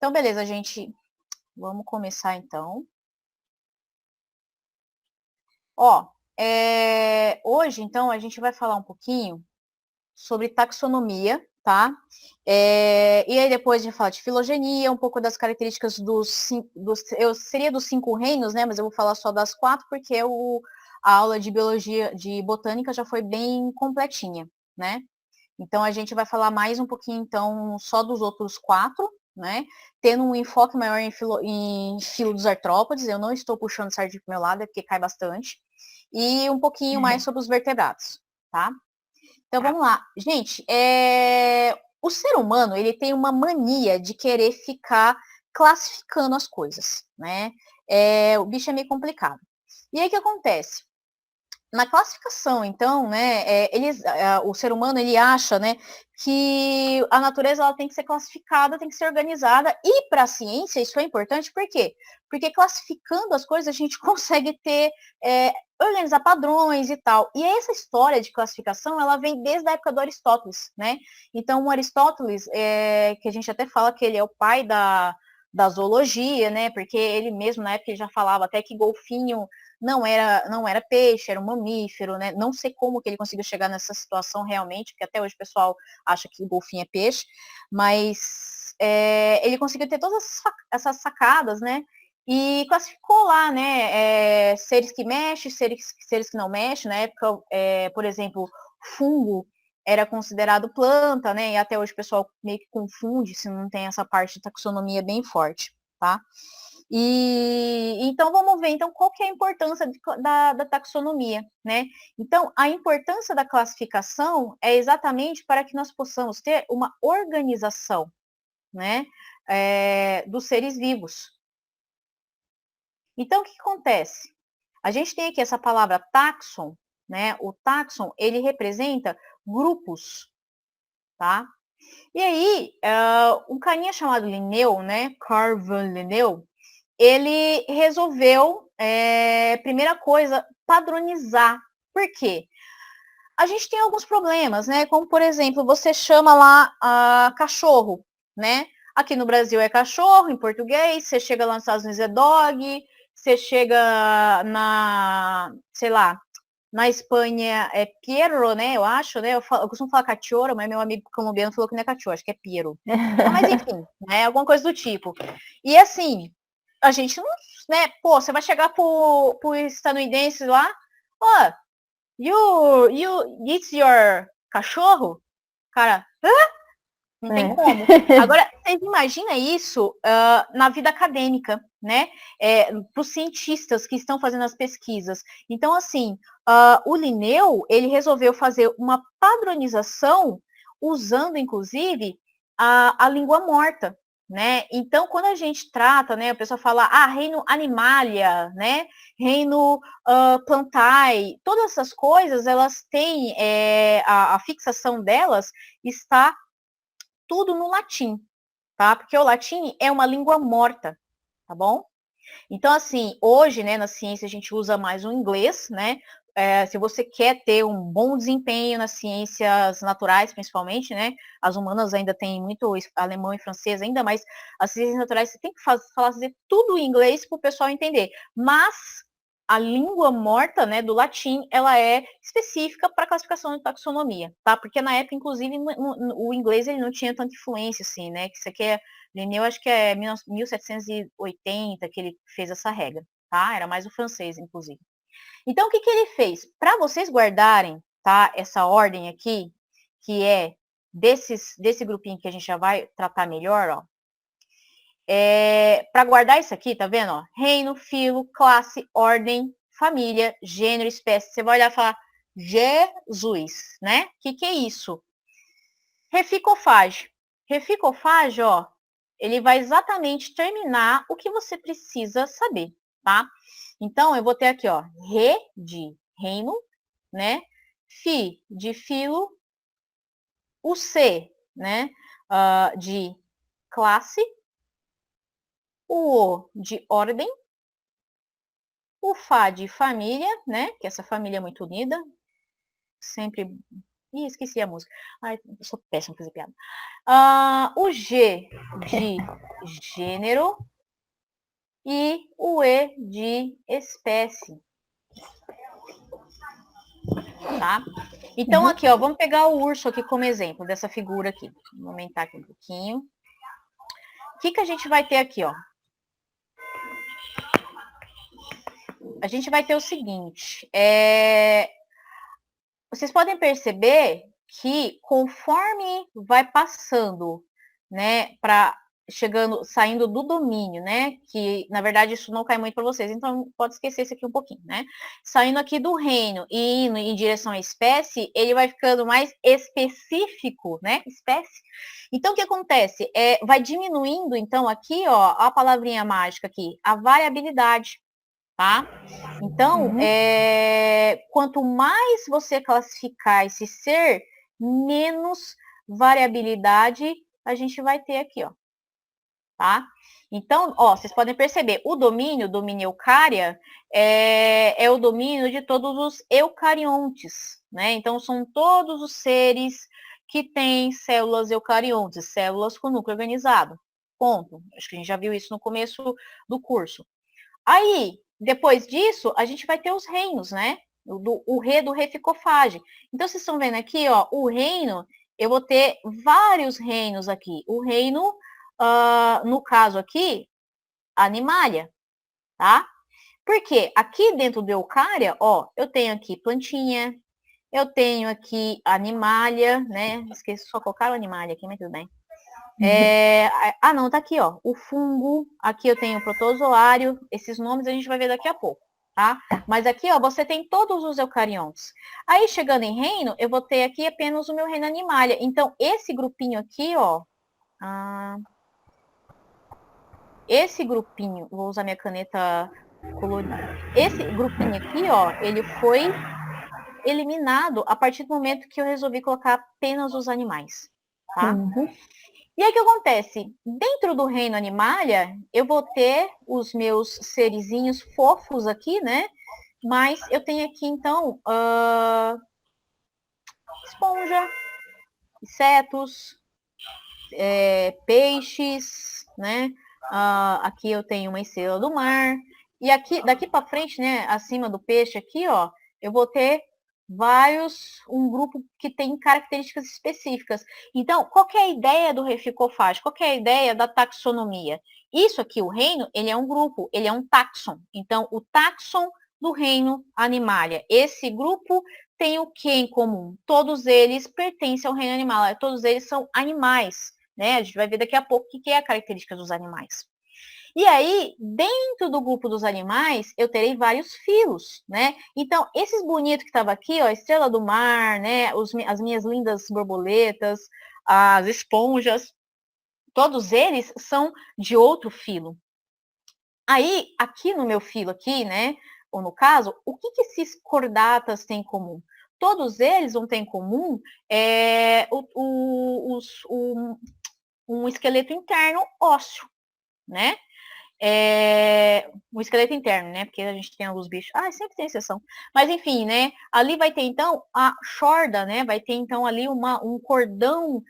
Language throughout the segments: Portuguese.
Então, beleza, gente. Vamos começar então. Ó, hoje, então, a gente vai falar um pouquinho sobre taxonomia, tá? E aí depois a gente fala de filogenia, um pouco das características seria dos 5 reinos, né? Mas eu vou falar só das 4, porque a aula de biologia, de botânica já foi bem completinha, né? Então a gente vai falar mais um pouquinho, então, só dos outros 4, né? Tendo um enfoque maior em filo dos artrópodes. Eu não estou puxando sardinha pro meu lado, é porque cai bastante. E um pouquinho mais sobre os vertebrados, tá? Então Tá. vamos lá. Gente, o ser humano, ele tem uma mania de querer ficar classificando as coisas, né? O bicho é meio complicado. E aí o que acontece? Na classificação, então, né, o ser humano ele acha, né, que a natureza ela tem que ser classificada, tem que ser organizada, e para a ciência isso é importante, por quê? Porque classificando as coisas a gente consegue organizar padrões e tal. E essa história de classificação, ela vem desde a época do Aristóteles, né? Então, o Aristóteles, que a gente até fala que ele é o pai da zoologia, né? Porque ele mesmo, na época, ele já falava até que golfinho não era peixe, era um mamífero, né? Não sei como que ele conseguiu chegar nessa situação realmente, porque até hoje o pessoal acha que o golfinho é peixe, mas ele conseguiu ter todas essas sacadas, né? E classificou lá, né? Seres que mexem, seres que não mexem. Na época, por exemplo, fungo era considerado planta, né? E até hoje o pessoal meio que confunde se não tem essa parte de taxonomia bem forte, tá? E então vamos ver então qual que é a importância da taxonomia, né? Então a importância da classificação é exatamente para que nós possamos ter uma organização, né, dos seres vivos. Então o que acontece? A gente tem aqui essa palavra taxon, né? O taxon ele representa grupos, tá? E aí um carinha chamado Linneu, né? Carl von Linneu, ele resolveu, primeira coisa, padronizar. Por quê? A gente tem alguns problemas, né? Como, por exemplo, você chama lá cachorro, né? Aqui no Brasil é cachorro, em português, você chega lá nos Estados Unidos é dog, você chega sei lá, na Espanha é Piero, né? Eu acho, né? Eu costumo falar cachorro, mas meu amigo colombiano falou que não é cachorro, acho que é Piero. Mas enfim, né? Alguma coisa do tipo. E assim, a gente não, né? Pô, você vai chegar pro estadunidense lá, ó, it's your cachorro? Cara, não tem como. Agora, vocês imaginam isso na vida acadêmica, né? Para os cientistas que estão fazendo as pesquisas. Então, assim, o Linneu, ele resolveu fazer uma padronização usando, inclusive, a língua morta, né? Então, quando a gente trata, né, o pessoal fala, reino animalia, né? Reino plantae, todas essas coisas, elas têm, a fixação delas está tudo no latim, tá? Porque o latim é uma língua morta, tá bom? Então, assim, hoje, né, na ciência a gente usa mais o inglês, né? Se você quer ter um bom desempenho nas ciências naturais, principalmente, né? As humanas ainda têm muito alemão e francês ainda, mas as ciências naturais você tem que fazer tudo em inglês para o pessoal entender. Mas a língua morta, né, do latim, ela é específica para classificação de taxonomia, tá? Porque na época, inclusive, o inglês ele não tinha tanta influência, assim, né? Que isso aqui Linneu, acho que é 1780 que ele fez essa regra, tá? Era mais o francês, inclusive. Então, o que ele fez? Para vocês guardarem, tá? Essa ordem aqui, que é desse grupinho que a gente já vai tratar melhor, ó. Para guardar isso aqui, tá vendo? Ó? Reino, filo, classe, ordem, família, gênero, espécie. Você vai olhar e falar, Jesus, né? O que é isso? Reficofage. Reficofage, ó, ele vai exatamente terminar o que você precisa saber, tá? Então, eu vou ter aqui, ó, re de reino, né? Fi de filo, o C, né? De classe, o de ordem, o Fá de família, né? Que essa família é muito unida, sempre Ih, esqueci a música. Ai, eu sou péssima pra fazer piada. O G de gênero e o E de espécie. Tá? Então, aqui, ó, vamos pegar o urso aqui como exemplo dessa figura aqui. Vou aumentar aqui um pouquinho. O que a gente vai ter aqui, ó? A gente vai ter o seguinte, vocês podem perceber que conforme vai passando, né, saindo do domínio, né, que na verdade isso não cai muito para vocês, então pode esquecer isso aqui um pouquinho, né, saindo aqui do reino e indo em direção à espécie, ele vai ficando mais específico, né, espécie. Então o que acontece? Vai diminuindo, então aqui, ó, a palavrinha mágica aqui, a variabilidade. Tá? Então, quanto mais você classificar esse ser, menos variabilidade a gente vai ter aqui, ó. Tá? Então, ó, vocês podem perceber, o domínio eucária, é o domínio de todos os eucariontes, né? Então, são todos os seres que têm células eucariontes, células com núcleo organizado. Ponto. Acho que a gente já viu isso no começo do curso. Aí, depois disso, a gente vai ter os reinos, né? O re do reficofage. Então, vocês estão vendo aqui, ó, o reino, eu vou ter vários reinos aqui. O reino, no caso aqui, animalia, tá? Porque aqui dentro do eucária, ó, eu tenho aqui plantinha, eu tenho aqui animalia, né? Esqueci, só colocar o animalia aqui, mas tudo bem. Não, tá aqui, ó. O fungo, aqui eu tenho o protozoário, esses nomes a gente vai ver daqui a pouco, tá? Mas aqui, ó, você tem todos os eucariontes. Aí, chegando em reino, eu vou ter aqui apenas o meu reino animalia. Então, esse grupinho aqui, ó, esse grupinho, vou usar minha caneta colorida. Esse grupinho aqui, ó, ele foi eliminado a partir do momento que eu resolvi colocar apenas os animais, tá? E aí o que acontece? Dentro do reino animalia, eu vou ter os meus serizinhos fofos aqui, né? Mas eu tenho aqui, então, esponja, insetos, peixes, né? Aqui eu tenho uma estrela do mar. E aqui, daqui para frente, né? Acima do peixe aqui, ó, eu vou ter um grupo que tem características específicas. Então, qual que é a ideia do reficofage? Qual que é a ideia da taxonomia? Isso aqui, o reino, ele é um grupo, ele é um taxon. Então, o taxon do reino animalia. Esse grupo tem o que em comum? Todos eles pertencem ao reino animal, todos eles são animais, né? A gente vai ver daqui a pouco o que é a característica dos animais. E aí, dentro do grupo dos animais, eu terei vários filos, né? Então, esses bonitos que estavam aqui, ó, a estrela do mar, né? As minhas lindas borboletas, as esponjas, todos eles são de outro filo. Aí, aqui no meu filo aqui, né? Ou no caso, o que esses cordatas têm em comum? Todos eles vão ter em comum um esqueleto interno ósseo, né? Um esqueleto interno, né? Porque a gente tem alguns bichos. Sempre tem exceção. Mas enfim, né? Ali vai ter então a chorda, né? Vai ter então ali um cordão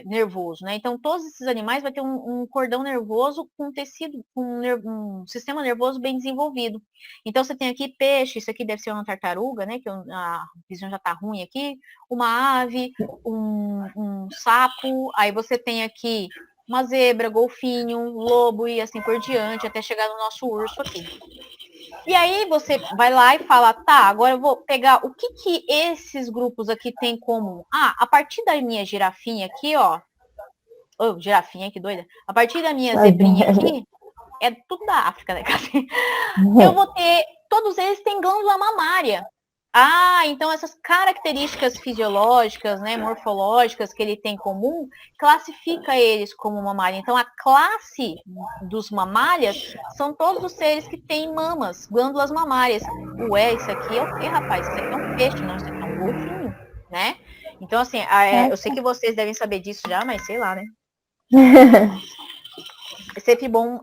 nervoso, né? Então todos esses animais vai ter um cordão nervoso com tecido, com um sistema nervoso bem desenvolvido. Então você tem aqui peixe, isso aqui deve ser uma tartaruga, né? Que a visão já tá ruim aqui. Uma ave, um sapo. Aí você tem aqui uma zebra, golfinho, lobo e assim por diante, até chegar no nosso urso aqui. E aí você vai lá e fala, tá, agora eu vou pegar o que esses grupos aqui têm em comum. A partir da minha girafinha aqui, ó, girafinha, que doida. A partir da minha zebrinha aqui, é tudo da África, né? Eu vou ter, todos eles têm glândula mamária. Então essas características fisiológicas, né, morfológicas que ele tem em comum, classifica eles como mamária. Então a classe dos mamárias são todos os seres que têm mamas, glândulas mamárias. Isso aqui é o quê, rapaz? Isso aqui é um peixe, não, isso aqui é um golfinho, né? Então, assim, eu sei que vocês devem saber disso já, mas sei lá, né? É sempre bom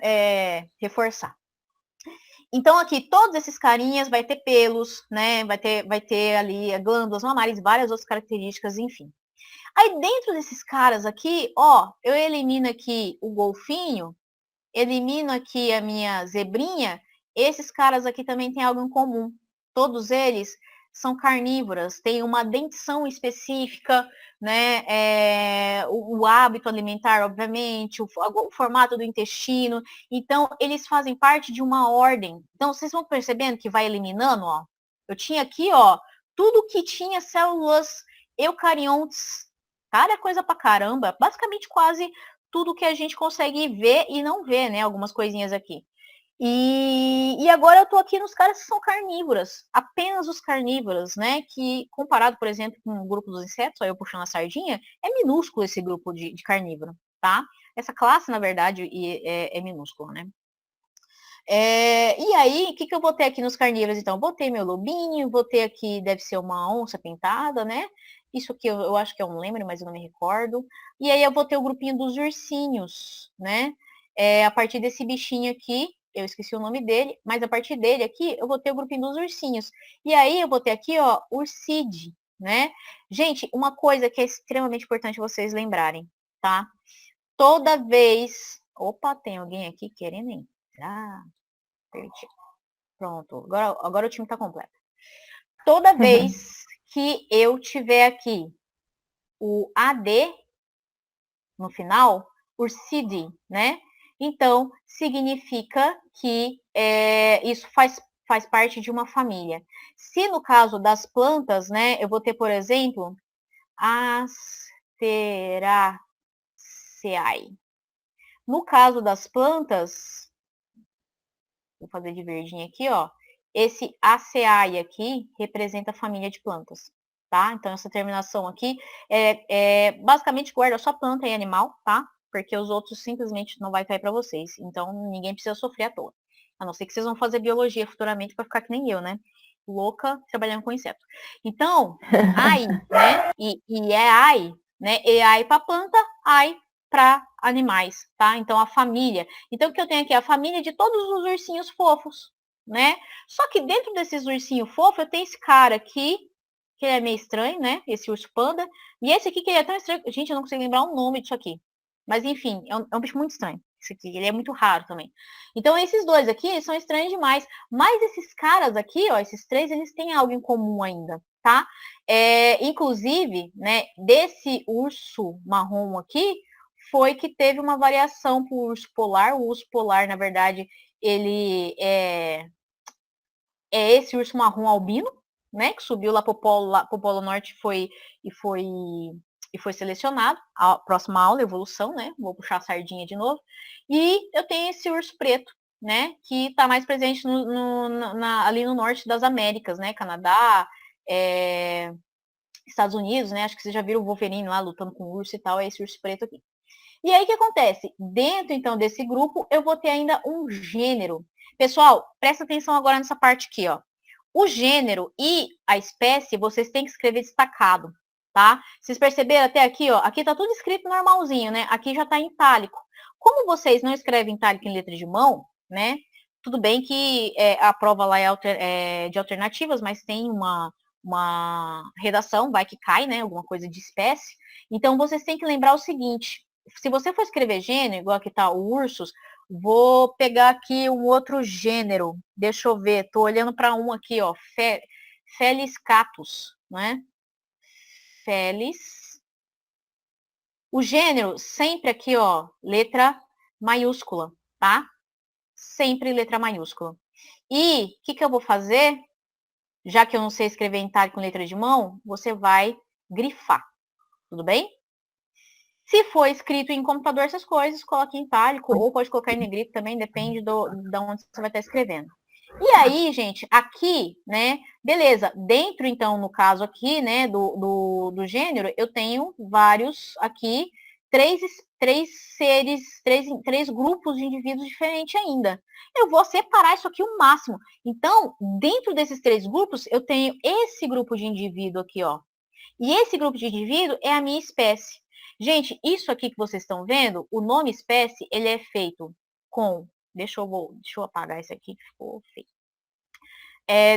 reforçar. Então, aqui, todos esses carinhas vai ter pelos, né? Vai ter ali glândulas mamárias, várias outras características, enfim. Aí, dentro desses caras aqui, ó, eu elimino aqui o golfinho, elimino aqui a minha zebrinha, esses caras aqui também têm algo em comum. Todos eles são carnívoras, têm uma dentição específica, né? O hábito alimentar, obviamente, o formato do intestino. Então, eles fazem parte de uma ordem. Então, vocês vão percebendo que vai eliminando, ó. Eu tinha aqui, ó, tudo que tinha células eucariontes. Cara, é coisa pra caramba. Basicamente, quase tudo que a gente consegue ver e não ver, né? Algumas coisinhas aqui. E agora eu tô aqui nos caras que são carnívoras, apenas os carnívoros, né? Que comparado, por exemplo, com o grupo dos insetos, ó, eu puxando a sardinha, é minúsculo esse grupo de carnívoro, tá? Essa classe, na verdade, é minúscula, né? E aí, o que eu botei aqui nos carnívoros, então? Botei meu lobinho, botei aqui, deve ser uma onça pintada, né? Isso aqui eu acho que é um lembre, mas eu não me recordo. E aí eu botei o grupinho dos ursinhos, né? A partir desse bichinho aqui, eu esqueci o nome dele, mas a partir dele aqui, eu botei o grupinho dos ursinhos. E aí eu botei aqui, ó, urside, né? Gente, uma coisa que é extremamente importante vocês lembrarem, tá? Toda vez... Opa, tem alguém aqui querendo entrar? Perdi. Pronto, agora o time está completo. Toda vez que eu tiver aqui o AD no final, ursidi, né? Então, significa que isso faz parte de uma família. Se no caso das plantas, né, eu vou ter, por exemplo, Asteraceae. No caso das plantas, vou fazer de verdinho aqui, ó. Esse ACAI aqui representa a família de plantas, tá? Então, essa terminação aqui basicamente guarda só planta e animal, tá? Porque os outros simplesmente não vai cair para vocês. Então, ninguém precisa sofrer à toa. A não ser que vocês vão fazer biologia futuramente para ficar que nem eu, né? Louca trabalhando com inseto. Então, AI, né? E é AI, né? E AI para planta, AI para animais, tá? Então, a família. Então, o que eu tenho aqui? A família de todos os ursinhos fofos, né? Só que dentro desses ursinhos fofos, eu tenho esse cara aqui, que é meio estranho, né? Esse urso panda. E esse aqui, que ele é tão estranho. Gente, eu não consigo lembrar o nome disso aqui. Mas, enfim, é um bicho muito estranho. Esse aqui, ele é muito raro também. Então, esses dois aqui são estranhos demais. Mas esses caras aqui, ó, esses três, eles têm algo em comum ainda, tá? Inclusive, né, desse urso marrom aqui, foi que teve uma variação para o urso polar. O urso polar, na verdade, ele é esse urso marrom albino, né? Que subiu lá para o Polo Norte e foi selecionado. A próxima aula, evolução, né? Vou puxar a sardinha de novo. E eu tenho esse urso preto, né? Que está mais presente ali no norte das Américas, né? Canadá, Estados Unidos, né? Acho que vocês já viram o Wolverine lá lutando com o urso e tal. É esse urso preto aqui. E aí o que acontece? Dentro, então, desse grupo, eu vou ter ainda um gênero. Pessoal, presta atenção agora nessa parte aqui, ó. O gênero e a espécie, vocês têm que escrever destacado, tá? Vocês perceberam até aqui, ó? Aqui tá tudo escrito normalzinho, né? Aqui já tá em itálico. Como vocês não escrevem itálico em letra de mão, né? Tudo bem que a prova lá é de alternativas, mas tem uma redação, vai que cai, né? Alguma coisa de espécie. Então, vocês têm que lembrar o seguinte: se você for escrever gênero, igual aqui tá o ursos, vou pegar aqui um outro gênero. Deixa eu ver, tô olhando para um aqui, ó, Felis catus, né? Felis. O gênero sempre aqui, ó, letra maiúscula, tá? Sempre letra maiúscula. E o que eu vou fazer? Já que eu não sei escrever em itálico com letra de mão, você vai grifar, tudo bem? Se for escrito em computador essas coisas, coloque em itálico ou pode colocar em negrito também, depende de onde você vai estar escrevendo. E aí, gente, aqui, né, beleza, dentro, então, no caso aqui, né, do gênero, eu tenho vários aqui, três seres, três grupos de indivíduos diferentes ainda. Eu vou separar isso aqui o máximo. Então, dentro desses três grupos, eu tenho esse grupo de indivíduo aqui, ó. E esse grupo de indivíduo é a minha espécie. Gente, isso aqui que vocês estão vendo, o nome espécie, ele é feito com Deixa eu apagar esse aqui que ficou feio.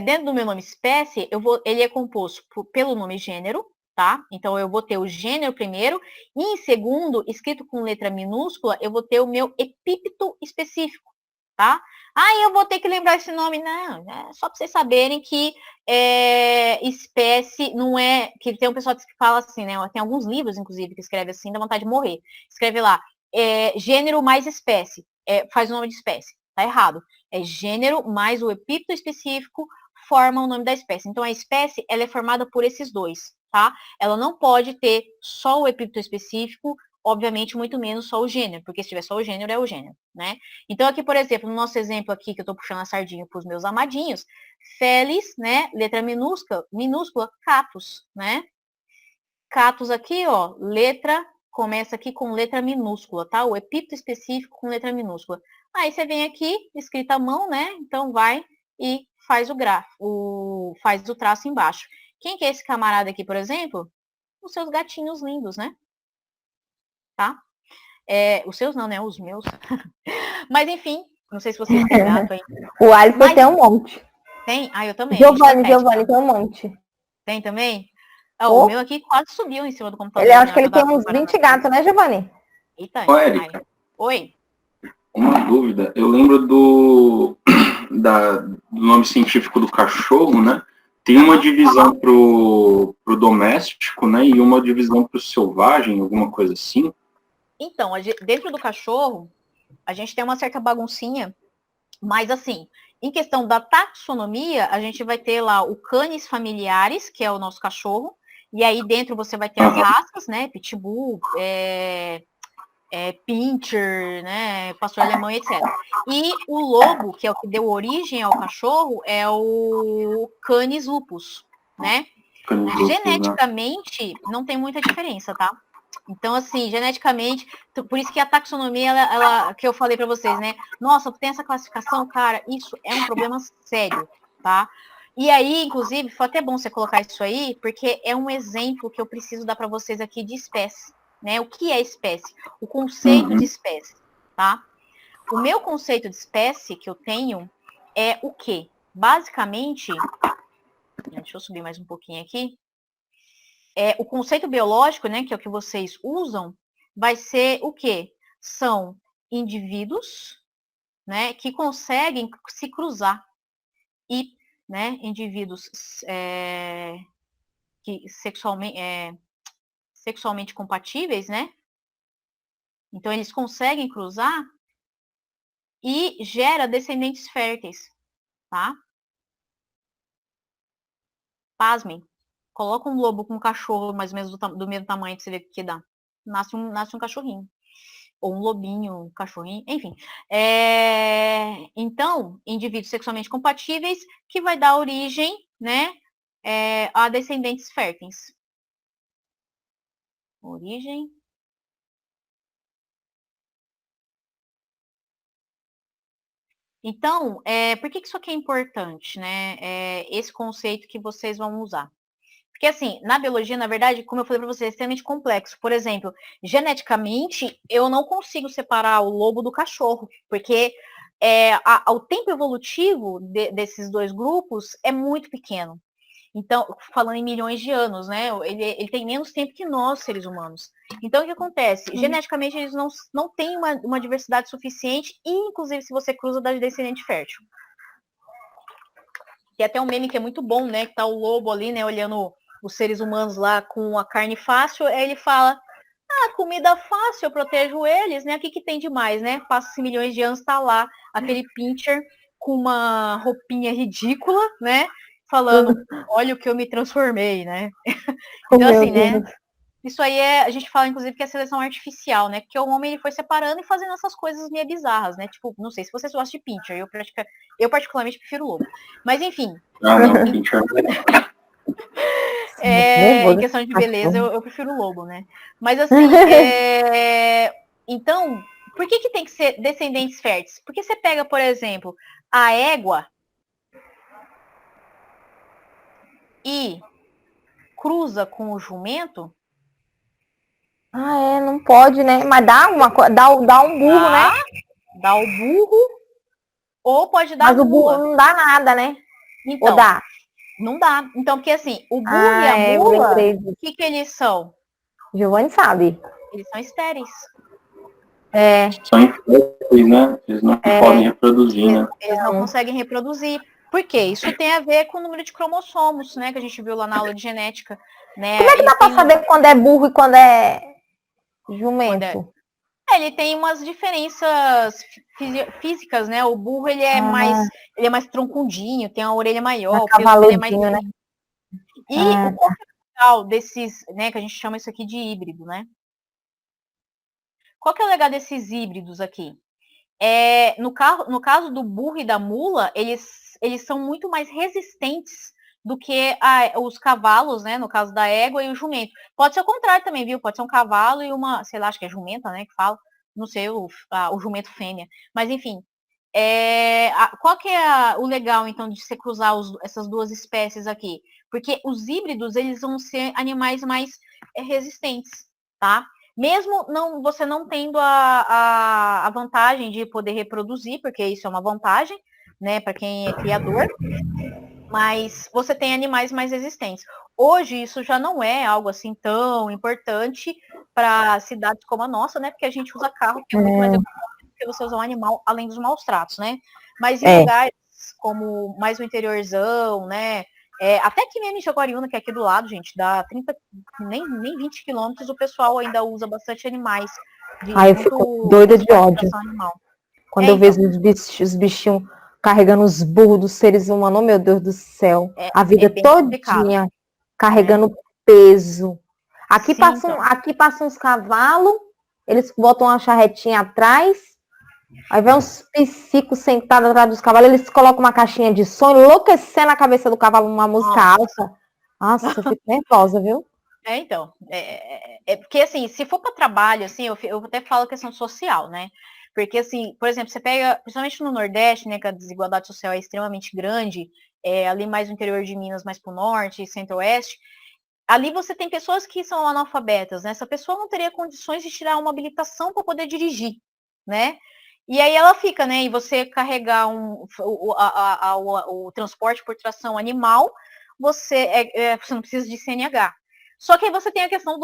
Dentro do meu nome espécie, ele é composto pelo nome gênero, tá? Então, eu vou ter o gênero primeiro, e em segundo, escrito com letra minúscula, eu vou ter o meu epíteto específico, tá? Eu vou ter que lembrar esse nome. Não, é só para vocês saberem que espécie não é... Que tem um pessoal que fala assim, né? Tem alguns livros, inclusive, que escreve assim, dá vontade de morrer. Escreve lá, gênero mais espécie. Faz o nome de espécie. Tá errado. É gênero mais o epíteto específico formam o nome da espécie. Então, a espécie, ela é formada por esses dois, tá? Ela não pode ter só o epíteto específico, obviamente, muito menos só o gênero, porque se tiver só o gênero, é o gênero, né? Então, aqui, por exemplo, no nosso exemplo aqui, que eu tô puxando a sardinha para os meus amadinhos, Felis, né? Letra minúscula, Catus, né? Catus aqui, ó, começa aqui com letra minúscula, tá? O epíteto específico com letra minúscula. Aí você vem aqui, escrita à mão, né? Então vai e faz faz o traço embaixo. Quem que é esse camarada aqui, por exemplo? Os seus gatinhos lindos, né? Tá? Os seus não, né? Os meus. Mas enfim, não sei se vocês têm gato aí. O Alisson tem um monte. Tem? Eu também. Giovanni tem um monte. Tem também? O meu aqui quase subiu em cima do computador. Acho que ele tem uns 20 gatos, né, Giovanni? Eita, Oi. Uma dúvida. Eu lembro do nome científico do cachorro, né? Tem uma divisão pro doméstico, né? E uma divisão pro selvagem, alguma coisa assim. Então, dentro do cachorro, a gente tem uma certa baguncinha, mas assim, em questão da taxonomia, a gente vai ter lá o Canis familiaris, que é o nosso cachorro, e aí dentro você vai ter as raças, né? Pitbull, Pinscher, né? Pastor alemão, etc. E o lobo, que é o que deu origem ao cachorro, é o Canis lupus, né? Geneticamente, não tem muita diferença, tá? Então, assim, geneticamente, por isso que a taxonomia, ela que eu falei para vocês, né? Nossa, tem essa classificação, cara, isso é um problema sério, tá? E aí, inclusive, foi até bom você colocar isso aí, porque é um exemplo que eu preciso dar para vocês aqui de espécie, né? O que é espécie? O conceito de espécie, tá? O meu conceito de espécie que eu tenho é o quê? Basicamente, deixa eu subir mais um pouquinho aqui. O conceito biológico, né, que é o que vocês usam, vai ser o quê? São indivíduos, né, que conseguem se cruzar e, né, indivíduos que sexualmente compatíveis, né? Então eles conseguem cruzar e gera descendentes férteis, tá? Pasmem. Coloca um lobo com um cachorro mais ou menos do mesmo tamanho pra você ver o que dá. Nasce um cachorrinho. Ou um lobinho, um cachorrinho, enfim. Então, indivíduos sexualmente compatíveis que vai dar origem, né, a descendentes férteis. Origem. Então, por que isso aqui é importante, né? Esse conceito que vocês vão usar. Porque, assim, na biologia, na verdade, como eu falei para vocês, é extremamente complexo. Por exemplo, geneticamente, eu não consigo separar o lobo do cachorro, porque o tempo evolutivo desses dois grupos é muito pequeno. Então, falando em milhões de anos, né? Ele tem menos tempo que nós, seres humanos. Então, o que acontece? Geneticamente, eles não têm uma diversidade suficiente, e, inclusive, se você cruza da descendente fértil. Tem até um meme que é muito bom, né? Que tá o lobo ali, né? Olhando os seres humanos lá com a carne fácil, aí ele fala, comida fácil, eu protejo eles, né? O que tem de mais, né? Passa-se milhões de anos, tá lá aquele pincher com uma roupinha ridícula, né? Falando, olha o que eu me transformei, né? Então, assim, né? Isso aí a gente fala, inclusive, que é seleção artificial, né? Porque o homem ele foi separando e fazendo essas coisas meio bizarras, né? Tipo, não sei se vocês gostam de pincher, eu particularmente prefiro lobo. Mas, enfim. Não, pincher em questão de beleza, eu prefiro lobo, né? Mas, assim, então, por que tem que ser descendentes férteis? Porque você pega, por exemplo, a égua e cruza com o jumento. Não pode, né? Mas dá um burro, né? Dá o burro, Ou pode dar Mas o burro mula. não dá nada, né? Então, Ou dá? não dá. Então, porque assim, o burro e a eu mula, lembrei o que eles são? Giovanni sabe. Eles são estéreis. É, São inférteis, né? Eles não podem reproduzir, né? Eles não conseguem reproduzir. Por quê? Isso tem a ver com o número de cromossomos, né? Que a gente viu lá na aula de genética. Né? como é que dá pra saber quando é burro e quando é jumento? Ele tem umas diferenças físicas, né? O burro ele é mais troncudinho, tem a orelha maior, o pelo dele é mais Cavaludinho, né? E o legal desses, né, que a gente chama isso aqui de híbrido, né? Qual que é o legal desses híbridos aqui? No caso do burro e da mula, eles são muito mais resistentes do que os cavalos, né? No caso da égua e o jumento. Pode ser o contrário também, viu? Pode ser um cavalo e uma, sei lá, acho que é jumenta, né? Que fala. Não sei, o jumento fêmea. Mas enfim. Qual que é o legal, então, de você cruzar essas duas espécies aqui? Porque os híbridos, eles vão ser animais mais resistentes, tá? Mesmo você não tendo a vantagem de poder reproduzir, porque isso é uma vantagem, né, para quem é criador, mas você tem animais mais resistentes. Hoje isso já não é algo assim tão importante para cidades como a nossa, né, porque a gente usa carro, que é muito mais econômico do que você usar um animal, além dos maus tratos, né? Mas em lugares como mais o interiorzão, né, até aqui mesmo em Jaguariúna, que é aqui do lado, gente, dá 30, nem 20 quilômetros, o pessoal ainda usa bastante animais. Eu fico doida de ódio. Animal. Quando eu vejo os bichinhos carregando os burros dos seres humanos, oh, meu Deus do céu. A vida todinha carregando peso. Aqui passam uns cavalos, eles botam uma charretinha atrás, aí vai uns psicos sentados atrás dos cavalos, eles colocam uma caixinha de som, enlouquecendo a cabeça do cavalo, uma música alta. Nossa, eu fico nervosa, viu? Então, porque assim, se for para trabalho, assim, eu até falo questão social, né? Porque assim, por exemplo, você pega, principalmente no Nordeste, né, que a desigualdade social é extremamente grande, ali mais no interior de Minas, mais para o norte e centro-oeste, ali você tem pessoas que são analfabetas, né? Essa pessoa não teria condições de tirar uma habilitação para poder dirigir, né? E aí ela fica, né? E você carregar o transporte por tração animal, você não precisa de CNH. Só que aí você tem a questão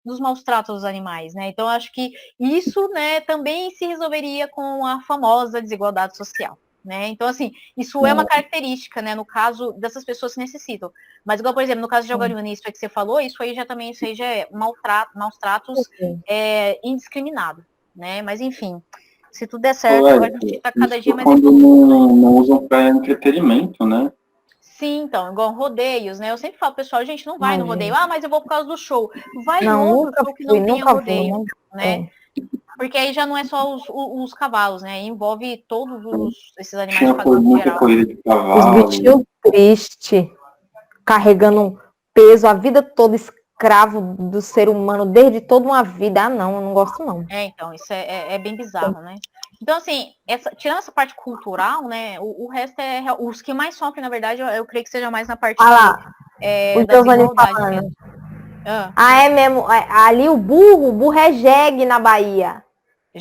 dos maus tratos dos animais, né? Então, eu acho que isso, né, também se resolveria com a famosa desigualdade social, né? Então, assim, isso é uma característica, né, no caso dessas pessoas que necessitam. Mas, igual, por exemplo, no caso de Jaguariúna, isso aí que você falou, isso aí já é maus tratos indiscriminado, né? Mas, enfim, se tudo der certo, a gente está cada dia mais quando não usam para entretenimento, né? Sim, então, igual rodeios, né? Eu sempre falo, pessoal, gente, não vai no rodeio. Mas eu vou por causa do show. Vai em outro show que não tenha rodeio, né? Porque aí já não é só os cavalos, né? Envolve todos esses animais de muita corrida de cavalo. Os bichinhos tristes, carregando peso a vida toda, escravo do ser humano, desde toda uma vida. Não, eu não gosto não. Então, isso é bem bizarro, né? Então, assim, tirando essa parte cultural, né, o resto os que mais sofrem, na verdade, eu creio que seja mais na parte o da desigualdade mesmo. É mesmo, ali o burro é jegue na Bahia.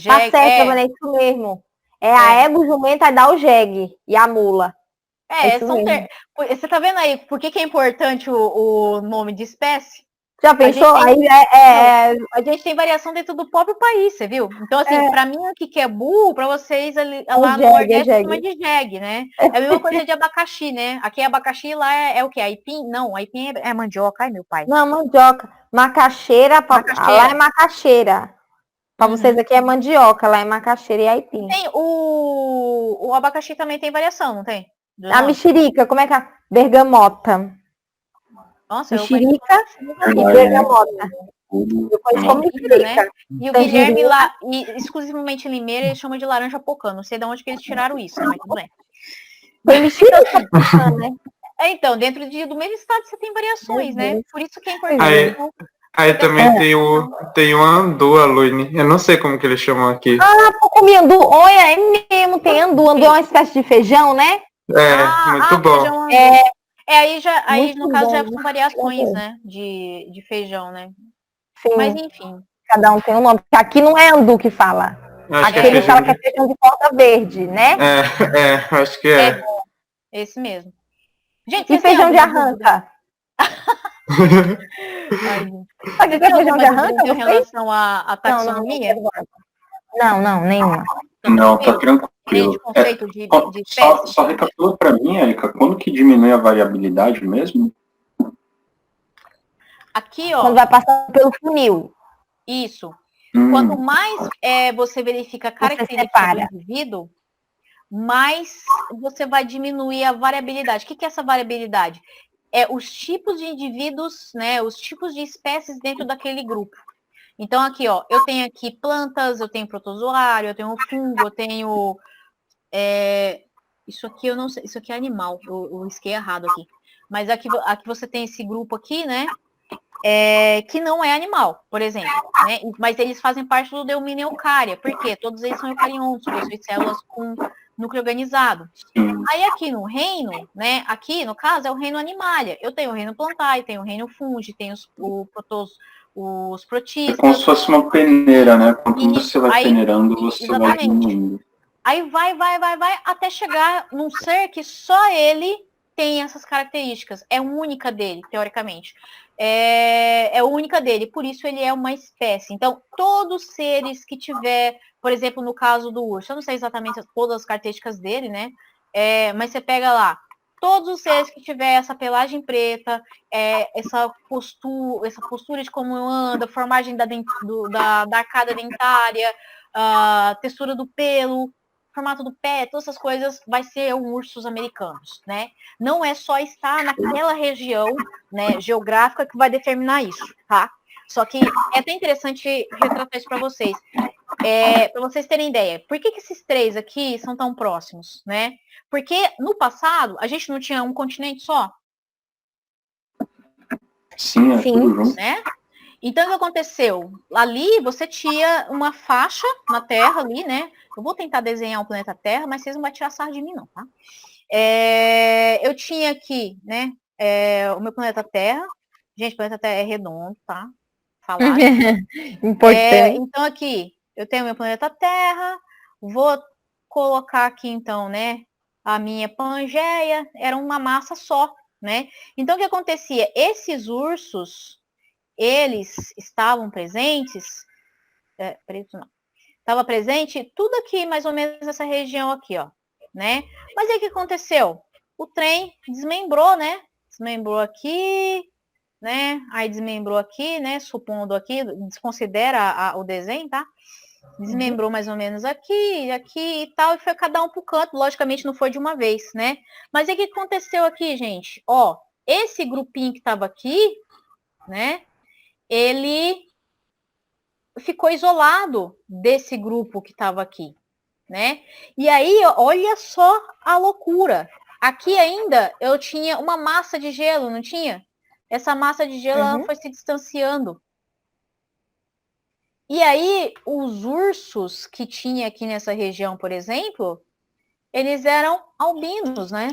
Tá certo, é isso mesmo. A égua, o jumento, aí dá o jegue e a mula. Você tá vendo aí por que é importante o nome de espécie? Já pensou? A gente tem variação dentro do próprio país, você viu? Então, assim, para mim, o que é burro, para vocês lá no Nordeste chama de jegue, né? É a mesma coisa de abacaxi, né? Aqui é abacaxi, lá é o quê? Aipim? Não, aipim é mandioca. Ai, meu pai. Não, mandioca. Macaxeira, lá é macaxeira. Para vocês aqui é mandioca, lá é macaxeira e aipim. Tem o abacaxi também tem variação, não tem? A mexerica, como é que é? Bergamota. Nossa, mexerica e bergamota. Eu conheço como mexerica. Né? E o Guilherme lá, exclusivamente em Limeira, ele chama de laranja pocã. Não sei de onde que eles tiraram isso, né? Mas tudo bem. Foi mexerica pocã, né? Então, dentro do mesmo estado você tem variações, né? Por isso que é importante. Aí também tem o andu, Aluine. Eu não sei como que eles chamam aqui. Eu comi andu. Olha, é mesmo, tem andu. Andu é uma espécie de feijão, né? Muito bom. Aí no caso já são variações, né? De feijão, né? Sim. Mas enfim. Cada um tem um nome. Aqui não é andu que fala. Aquele tal que é feijão de corda verde, né? Acho que é. Esse mesmo. Gente, e feijão de arranca? Pode ter feijão de arranca em relação à taxonomia? Não, nenhuma. Não, tá tranquilo. Conceito de só recapitula para mim, Erika, quando que diminui a variabilidade mesmo? Aqui, ó. Quando vai passando pelo funil. Isso. Quanto mais você verifica a característica do indivíduo, mais você vai diminuir a variabilidade. O que é essa variabilidade? É os tipos de indivíduos, né? Os tipos de espécies dentro daquele grupo. Então, aqui, ó, eu tenho aqui plantas, eu tenho protozoário, eu tenho fungo, eu tenho... isso aqui eu não sei, isso aqui é animal, eu risquei errado aqui. Mas aqui você tem esse grupo aqui, né? Que não é animal, por exemplo, né? Mas eles fazem parte do domínio eucária. Por quê? Todos eles são eucariontos, possuem células com núcleo organizado. Aí aqui no reino, né? Aqui, no caso, é o reino animalia. Eu tenho o reino plantae, tenho o reino fungi, tenho os protistas. É como se fosse uma peneira, né? Quanto você vai peneirando, você vai diminuindo. Aí vai, até chegar num ser que só ele tem essas características. É única dele, teoricamente. É única dele, por isso ele é uma espécie. Então, todos os seres que tiver, por exemplo, no caso do urso, eu não sei exatamente todas as características dele, né? Mas você pega lá, todos os seres que tiver essa pelagem preta, essa postura de como anda, formagem da arcada dentária, textura do pelo, formato do pé, todas essas coisas, vai ser ursos americanos, né? Não é só estar naquela região, né, geográfica que vai determinar isso, tá? Só que é até interessante retratar isso para vocês. Para vocês terem ideia, por que esses três aqui são tão próximos, né? Porque no passado, a gente não tinha um continente só? Sim, tudo junto. Né? Então, o que aconteceu? Ali, você tinha uma faixa na Terra ali, né? Eu vou tentar desenhar o planeta Terra, mas vocês não vão tirar sarro de mim, não, tá? Eu tinha aqui, né? O meu planeta Terra. Gente, o planeta Terra é redondo, tá? Falar. Importante. Então, aqui, eu tenho meu planeta Terra. Vou colocar aqui, então, né? A minha Pangeia. Era uma massa só, né? Então, o que acontecia? Esses ursos, eles estavam presentes, estava presente tudo aqui, mais ou menos nessa região aqui, ó, né? Mas aí o que aconteceu? O trem desmembrou, né? Desmembrou aqui, né? Aí desmembrou aqui, né? Supondo aqui, desconsidera o desenho, tá? Desmembrou mais ou menos aqui e tal, e foi cada um pro canto, logicamente não foi de uma vez, né? Mas aí o que aconteceu aqui, gente? Ó, esse grupinho que tava aqui, né? Ele ficou isolado desse grupo que estava aqui, né? E aí, olha só a loucura. Aqui ainda eu tinha uma massa de gelo, não tinha? Essa massa de gelo ela foi se distanciando. E aí, os ursos que tinha aqui nessa região, por exemplo, eles eram albinos, né?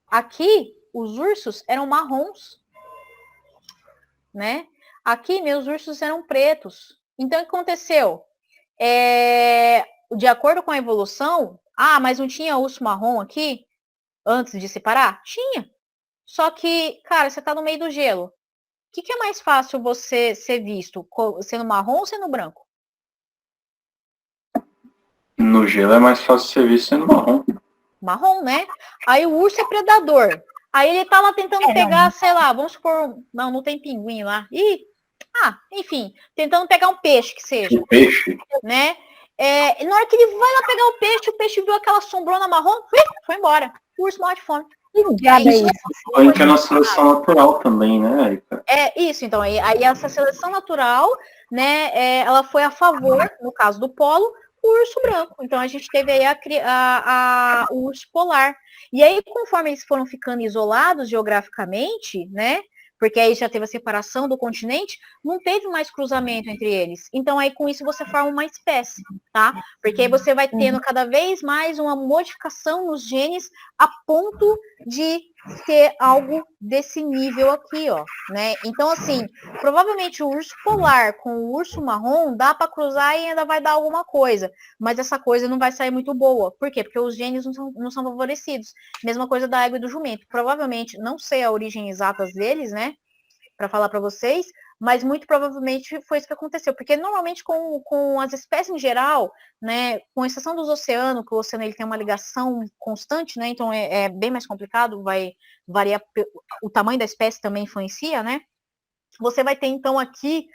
Aqui, os ursos eram marrons, né? Aqui, meus ursos eram pretos. Então, o que aconteceu? De acordo com a evolução, mas não tinha urso marrom aqui antes de separar? Tinha. Só que, cara, você tá no meio do gelo. O que é mais fácil você ser visto? Sendo marrom ou sendo branco? No gelo é mais fácil ser visto sendo marrom. Marrom, né? Aí o urso é predador. Aí ele tá lá tentando pegar, sei lá, vamos supor... Não tem pinguim lá. Enfim, tentando pegar um peixe que seja. Um peixe? Né? Na hora que ele vai lá pegar o peixe viu aquela sombrona marrom, foi embora. O urso morre de fome. A gente é na seleção natural também, né, Erika? Isso, então. Aí essa seleção natural, né, ela foi a favor, no caso do polo, o urso branco. Então a gente teve aí o urso polar. E aí, conforme eles foram ficando isolados geograficamente, né? Porque aí já teve a separação do continente, não teve mais cruzamento entre eles. Então, aí com isso você forma uma espécie, tá? Porque aí você vai tendo cada vez mais uma modificação nos genes a ponto de ser algo desse nível aqui, ó, né? Então, assim, provavelmente o urso polar com o urso marrom dá para cruzar e ainda vai dar alguma coisa, mas essa coisa não vai sair muito boa. Por quê? Porque os genes não são favorecidos. Mesma coisa da égua e do jumento. Provavelmente, não sei a origem exata deles, né? Para falar para vocês, mas muito provavelmente foi isso que aconteceu, porque normalmente com as espécies em geral, né, com exceção dos oceanos, que o oceano ele tem uma ligação constante, né, então é bem mais complicado, vai variar, o tamanho da espécie também influencia, né, você vai ter então aqui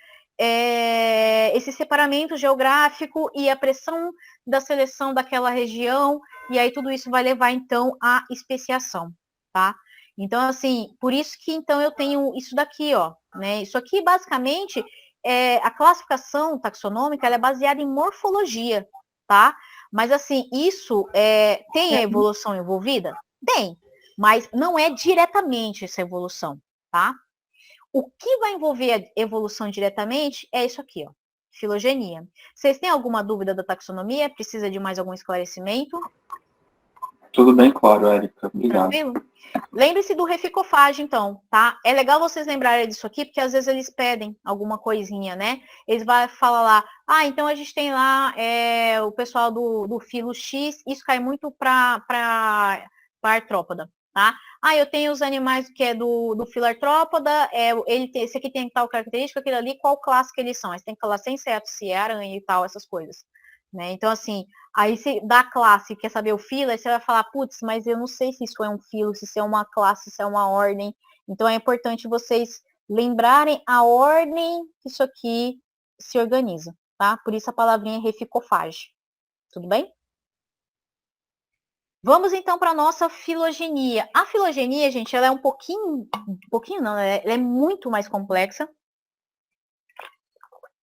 esse separamento geográfico e a pressão da seleção daquela região, e aí tudo isso vai levar então à especiação, tá? Então, assim, por isso que então eu tenho isso daqui, ó, né? Isso aqui, basicamente, a classificação taxonômica, ela é baseada em morfologia, tá? Mas, assim, isso tem a evolução envolvida? Tem, mas não é diretamente essa evolução, tá? O que vai envolver a evolução diretamente é isso aqui, ó, filogenia. Vocês têm alguma dúvida da taxonomia? Precisa de mais algum esclarecimento? Tudo bem claro, Érica. Obrigado. Tranquilo? Lembre-se do reficofage, então, tá? É legal vocês lembrarem disso aqui, porque às vezes eles pedem alguma coisinha, né? Eles vão falar lá, então a gente tem lá o pessoal do filo X, isso cai muito para artrópoda, tá? Eu tenho os animais que é do filo artrópoda, esse aqui tem tal característica, aquele ali, qual classe que eles são? Aí você tem que falar sem inseto, se é aranha e tal, essas coisas. Né? Então, assim, aí se da classe quer saber o filo, aí você vai falar, putz, mas eu não sei se isso é um filo, se isso é uma classe, se isso é uma ordem. Então é importante vocês lembrarem a ordem que isso aqui se organiza, tá? Por isso a palavrinha reficofage. Tudo bem? Vamos então para a nossa filogenia. A filogenia, gente, ela é um pouquinho não, ela é muito mais complexa,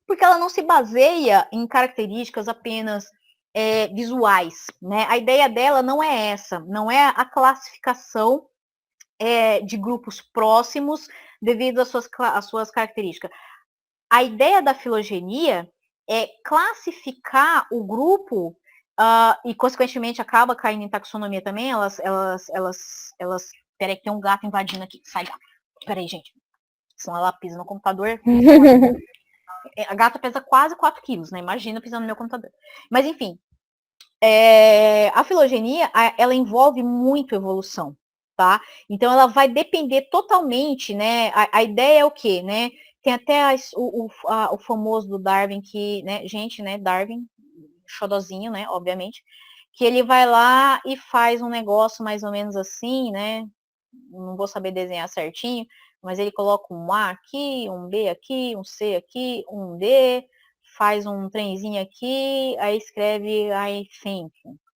porque ela não se baseia em características apenas visuais, né? A ideia dela não é essa, não é a classificação de grupos próximos devido às suas características. A ideia da filogenia é classificar o grupo e, consequentemente, acaba caindo em taxonomia também. Peraí, que tem um gato invadindo aqui. Sai, gato. Peraí, gente. Senão ela pisa no computador. A gata pesa quase 4 quilos, né? Imagina pisando no meu computador. Mas, enfim, a filogenia, ela envolve muito evolução, tá? Então, ela vai depender totalmente, né? A ideia é o quê, né? Tem até o famoso do Darwin, que, né, gente, né, Darwin, xodozinho, né, obviamente, que ele vai lá e faz um negócio mais ou menos assim, né? Não vou saber desenhar certinho, mas ele coloca um A aqui, um B aqui, um C aqui, um D, faz um trenzinho aqui, aí escreve I think,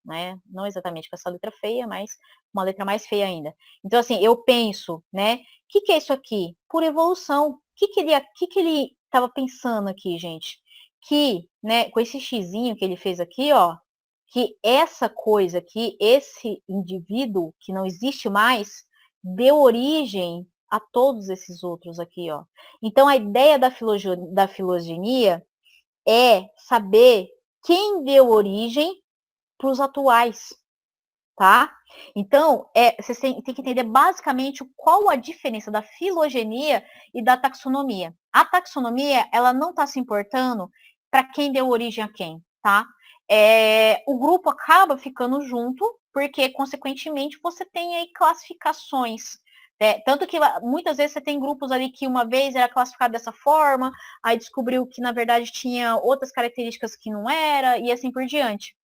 né? Não exatamente com essa letra feia, mas uma letra mais feia ainda. Então, assim, eu penso, né? O que é isso aqui? Por evolução. O que ele estava pensando aqui, gente? Que, né, com esse xizinho que ele fez aqui, ó, que essa coisa aqui, esse indivíduo que não existe mais, deu origem a todos esses outros aqui, ó. Então, a ideia da filogenia é saber quem deu origem para os atuais, tá? Então, vocês têm que entender basicamente qual a diferença da filogenia e da taxonomia. A taxonomia, ela não está se importando para quem deu origem a quem, tá? O grupo acaba ficando junto, porque, consequentemente, você tem aí classificações. Tanto que muitas vezes você tem grupos ali que uma vez era classificado dessa forma, aí descobriu que, na verdade, tinha outras características que não era, e assim por diante.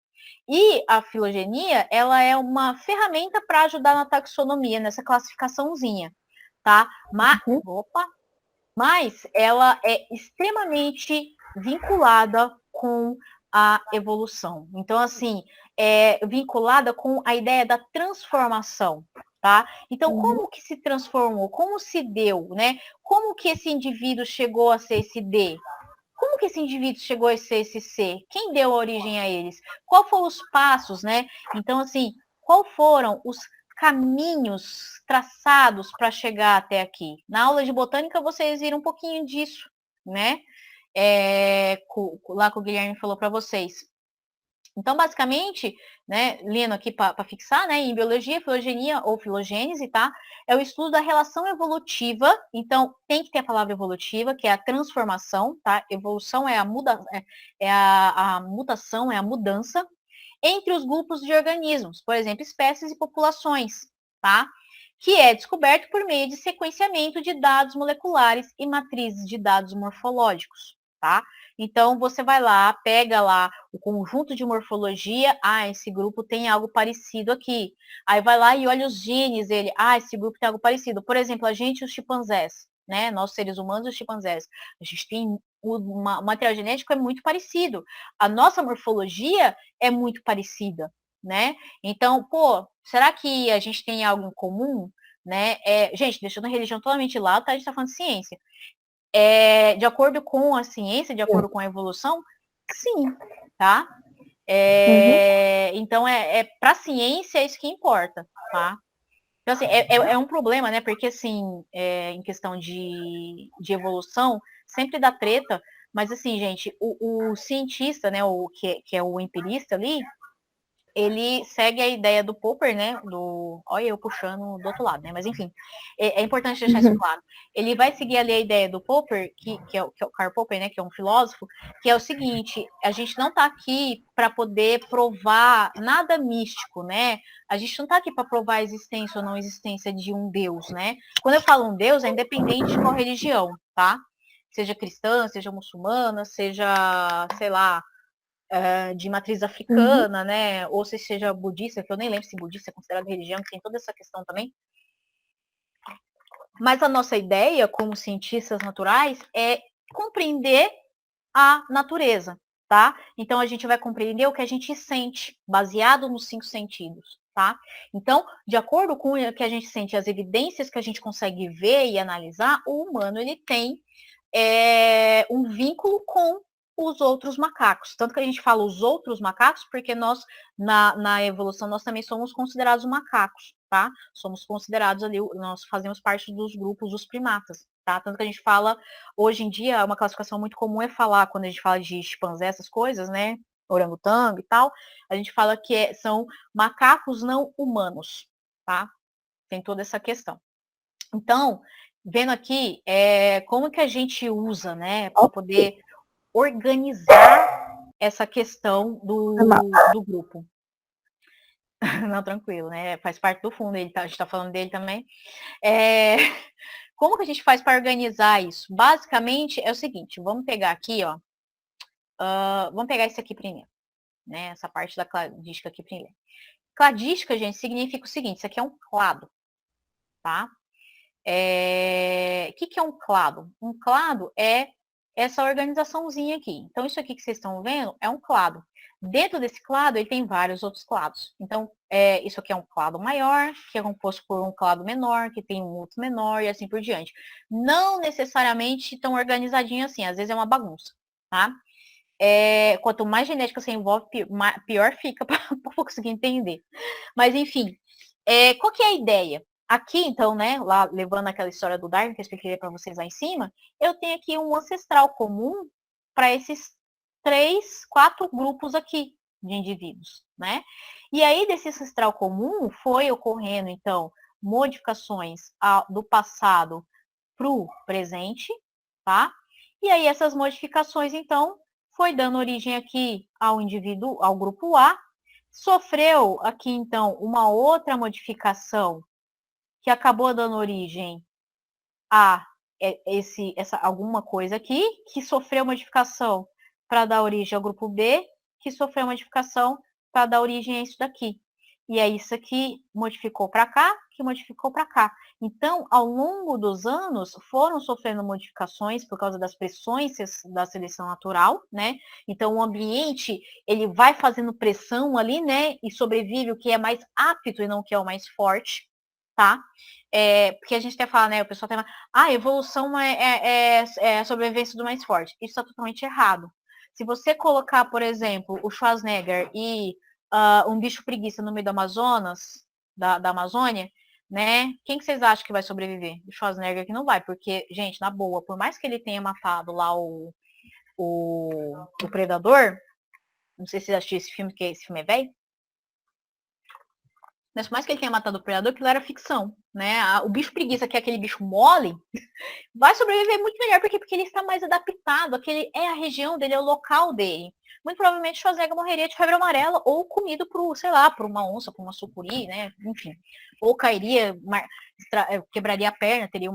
E a filogenia, ela é uma ferramenta para ajudar na taxonomia, nessa classificaçãozinha, tá? Mas ela é extremamente vinculada com a evolução. Então, assim, vinculada com a ideia da transformação, tá? Então, como que se transformou? Como se deu, né? Como que esse indivíduo chegou a ser esse D? Como que esse indivíduo chegou a ser esse C? Quem deu origem a eles? Qual foram os passos, né? Então, assim, qual foram os caminhos traçados para chegar até aqui? Na aula de botânica vocês viram um pouquinho disso, né? Lá que o Guilherme falou para vocês. Então, basicamente, né, lendo aqui para fixar, né, em biologia, filogenia ou filogênese, tá? É o estudo da relação evolutiva. Então, tem que ter a palavra evolutiva, que é a transformação, tá? Evolução é a mutação, é a mudança entre os grupos de organismos, por exemplo, espécies e populações, tá? Que é descoberto por meio de sequenciamento de dados moleculares e matrizes de dados morfológicos, tá? Então, você vai lá, pega lá o conjunto de morfologia, esse grupo tem algo parecido aqui. Aí vai lá e olha os genes dele, esse grupo tem algo parecido. Por exemplo, a gente e os chimpanzés, né? Nós, seres humanos e os chimpanzés. A gente tem o material genético é muito parecido. A nossa morfologia é muito parecida, né? Então, será que a gente tem algo em comum? Né? Gente, deixando a religião totalmente de lado, tá? A gente está falando de ciência. De acordo com a ciência, de acordo com a evolução, sim, tá? Então, para a ciência é isso que importa, tá? Então, assim, é um problema, né? Porque, assim, em questão de evolução, sempre dá treta, mas, assim, gente, o cientista, né, que é o empirista ali, ele segue a ideia do Popper, né? Olha, eu puxando do outro lado, né? Mas enfim, é importante deixar isso claro. Ele vai seguir ali a ideia do Popper, que é o Karl Popper, né? Que é um filósofo, que é o seguinte: a gente não está aqui para poder provar nada místico, né? A gente não está aqui para provar a existência ou não existência de um Deus, né? Quando eu falo um Deus, é independente de qual religião, tá? Seja cristã, seja muçulmana, seja, sei lá, de matriz africana, né? Ou se seja budista, que eu nem lembro se budista é considerado religião, que tem toda essa questão também. Mas a nossa ideia, como cientistas naturais, é compreender a natureza, tá? Então a gente vai compreender o que a gente sente, baseado nos 5 sentidos, tá? Então, de acordo com o que a gente sente, as evidências que a gente consegue ver e analisar, o humano ele tem um vínculo com os outros macacos. Tanto que a gente fala os outros macacos, porque nós, na evolução, nós também somos considerados macacos, tá? Somos considerados ali, nós fazemos parte dos grupos dos primatas, tá? Tanto que a gente fala, hoje em dia, uma classificação muito comum é falar, quando a gente fala de chimpanzé, essas coisas, né? Orangotango e tal, a gente fala que são macacos não humanos, tá? Tem toda essa questão. Então, vendo aqui, como que a gente usa, né, para poder organizar essa questão do grupo. Não, tranquilo, né? Faz parte do fundo, a gente está falando dele também. Como que a gente faz para organizar isso? Basicamente é o seguinte, vamos pegar aqui, ó. Vamos pegar esse aqui primeiro, né? Essa parte da cladística aqui primeiro. Cladística, gente, significa o seguinte, isso aqui é um clado, tá? O que é um clado? Um clado é essa organizaçãozinha aqui. Então, isso aqui que vocês estão vendo é um clado. Dentro desse clado, ele tem vários outros clados. Então, isso aqui é um clado maior, que é composto por um clado menor, que tem um outro menor e assim por diante. Não necessariamente tão organizadinho assim, às vezes é uma bagunça, tá? Quanto mais genética você envolve, pior fica para conseguir entender. Mas, enfim, qual que é a ideia? Aqui, então, né, lá levando aquela história do Darwin, que eu expliquei para vocês lá em cima, eu tenho aqui um ancestral comum para esses 3, 4 grupos aqui de indivíduos, né? E aí, desse ancestral comum, foi ocorrendo, então, modificações do passado para o presente, tá? E aí, essas modificações, então, foi dando origem aqui ao indivíduo, ao grupo A, sofreu aqui, então, uma outra modificação que acabou dando origem a alguma coisa aqui, que sofreu modificação para dar origem ao grupo B, que sofreu modificação para dar origem a isso daqui. E é isso aqui modificou para cá, que modificou para cá. Então, ao longo dos anos, foram sofrendo modificações por causa das pressões da seleção natural, né? Então, o ambiente, ele vai fazendo pressão ali, né? E sobrevive o que é mais apto e não o que é o mais forte, tá? Porque a gente até fala, né? O pessoal tem evolução é a sobrevivência do mais forte. Isso está totalmente errado. Se você colocar, por exemplo, o Schwarzenegger e um bicho preguiça no meio do Amazonas, da Amazônia, né? Quem que vocês acham que vai sobreviver? O Schwarzenegger que não vai, porque, gente, na boa, por mais que ele tenha matado lá o predador, Não sei se você assistiu esse filme, que esse filme é velho. Mas por mais que ele tenha matado o predador, aquilo era ficção, né? O bicho preguiça, que é aquele bicho mole, vai sobreviver muito melhor. Por quê? Porque ele está mais adaptado. Aquele é a região dele, é o local dele. Muito provavelmente Schwarzenegger morreria de febre amarela ou comido por, sei lá, por uma onça, por uma sucuri, né? Enfim. Ou cairia, quebraria a perna, teria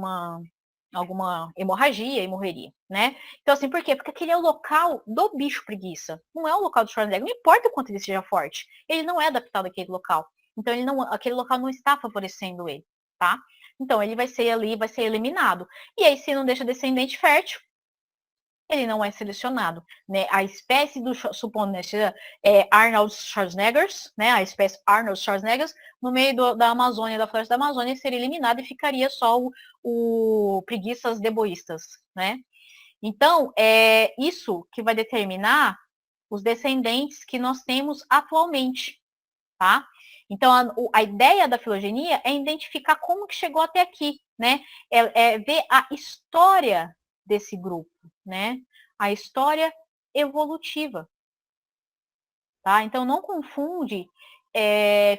alguma hemorragia e morreria, né? Então, assim, por quê? Porque aquele é o local do bicho preguiça. Não é o local do Schwarzenegger. Não importa o quanto ele seja forte. Ele não é adaptado àquele local. Então, aquele local não está favorecendo ele, tá? Então, ele vai ser ali, vai ser eliminado. E aí, se não deixa descendente fértil, ele não é selecionado, né? A espécie supondo, né, Arnold Schwarzenegger, né? A espécie Arnold Schwarzenegger, no meio da Amazônia, da floresta da Amazônia, seria eliminado e ficaria só o preguiças deboístas, né? Então, é isso que vai determinar os descendentes que nós temos atualmente, tá? Então, a ideia da filogenia é identificar como que chegou até aqui, né? É ver a história desse grupo, né? A história evolutiva, tá? Então, não confunde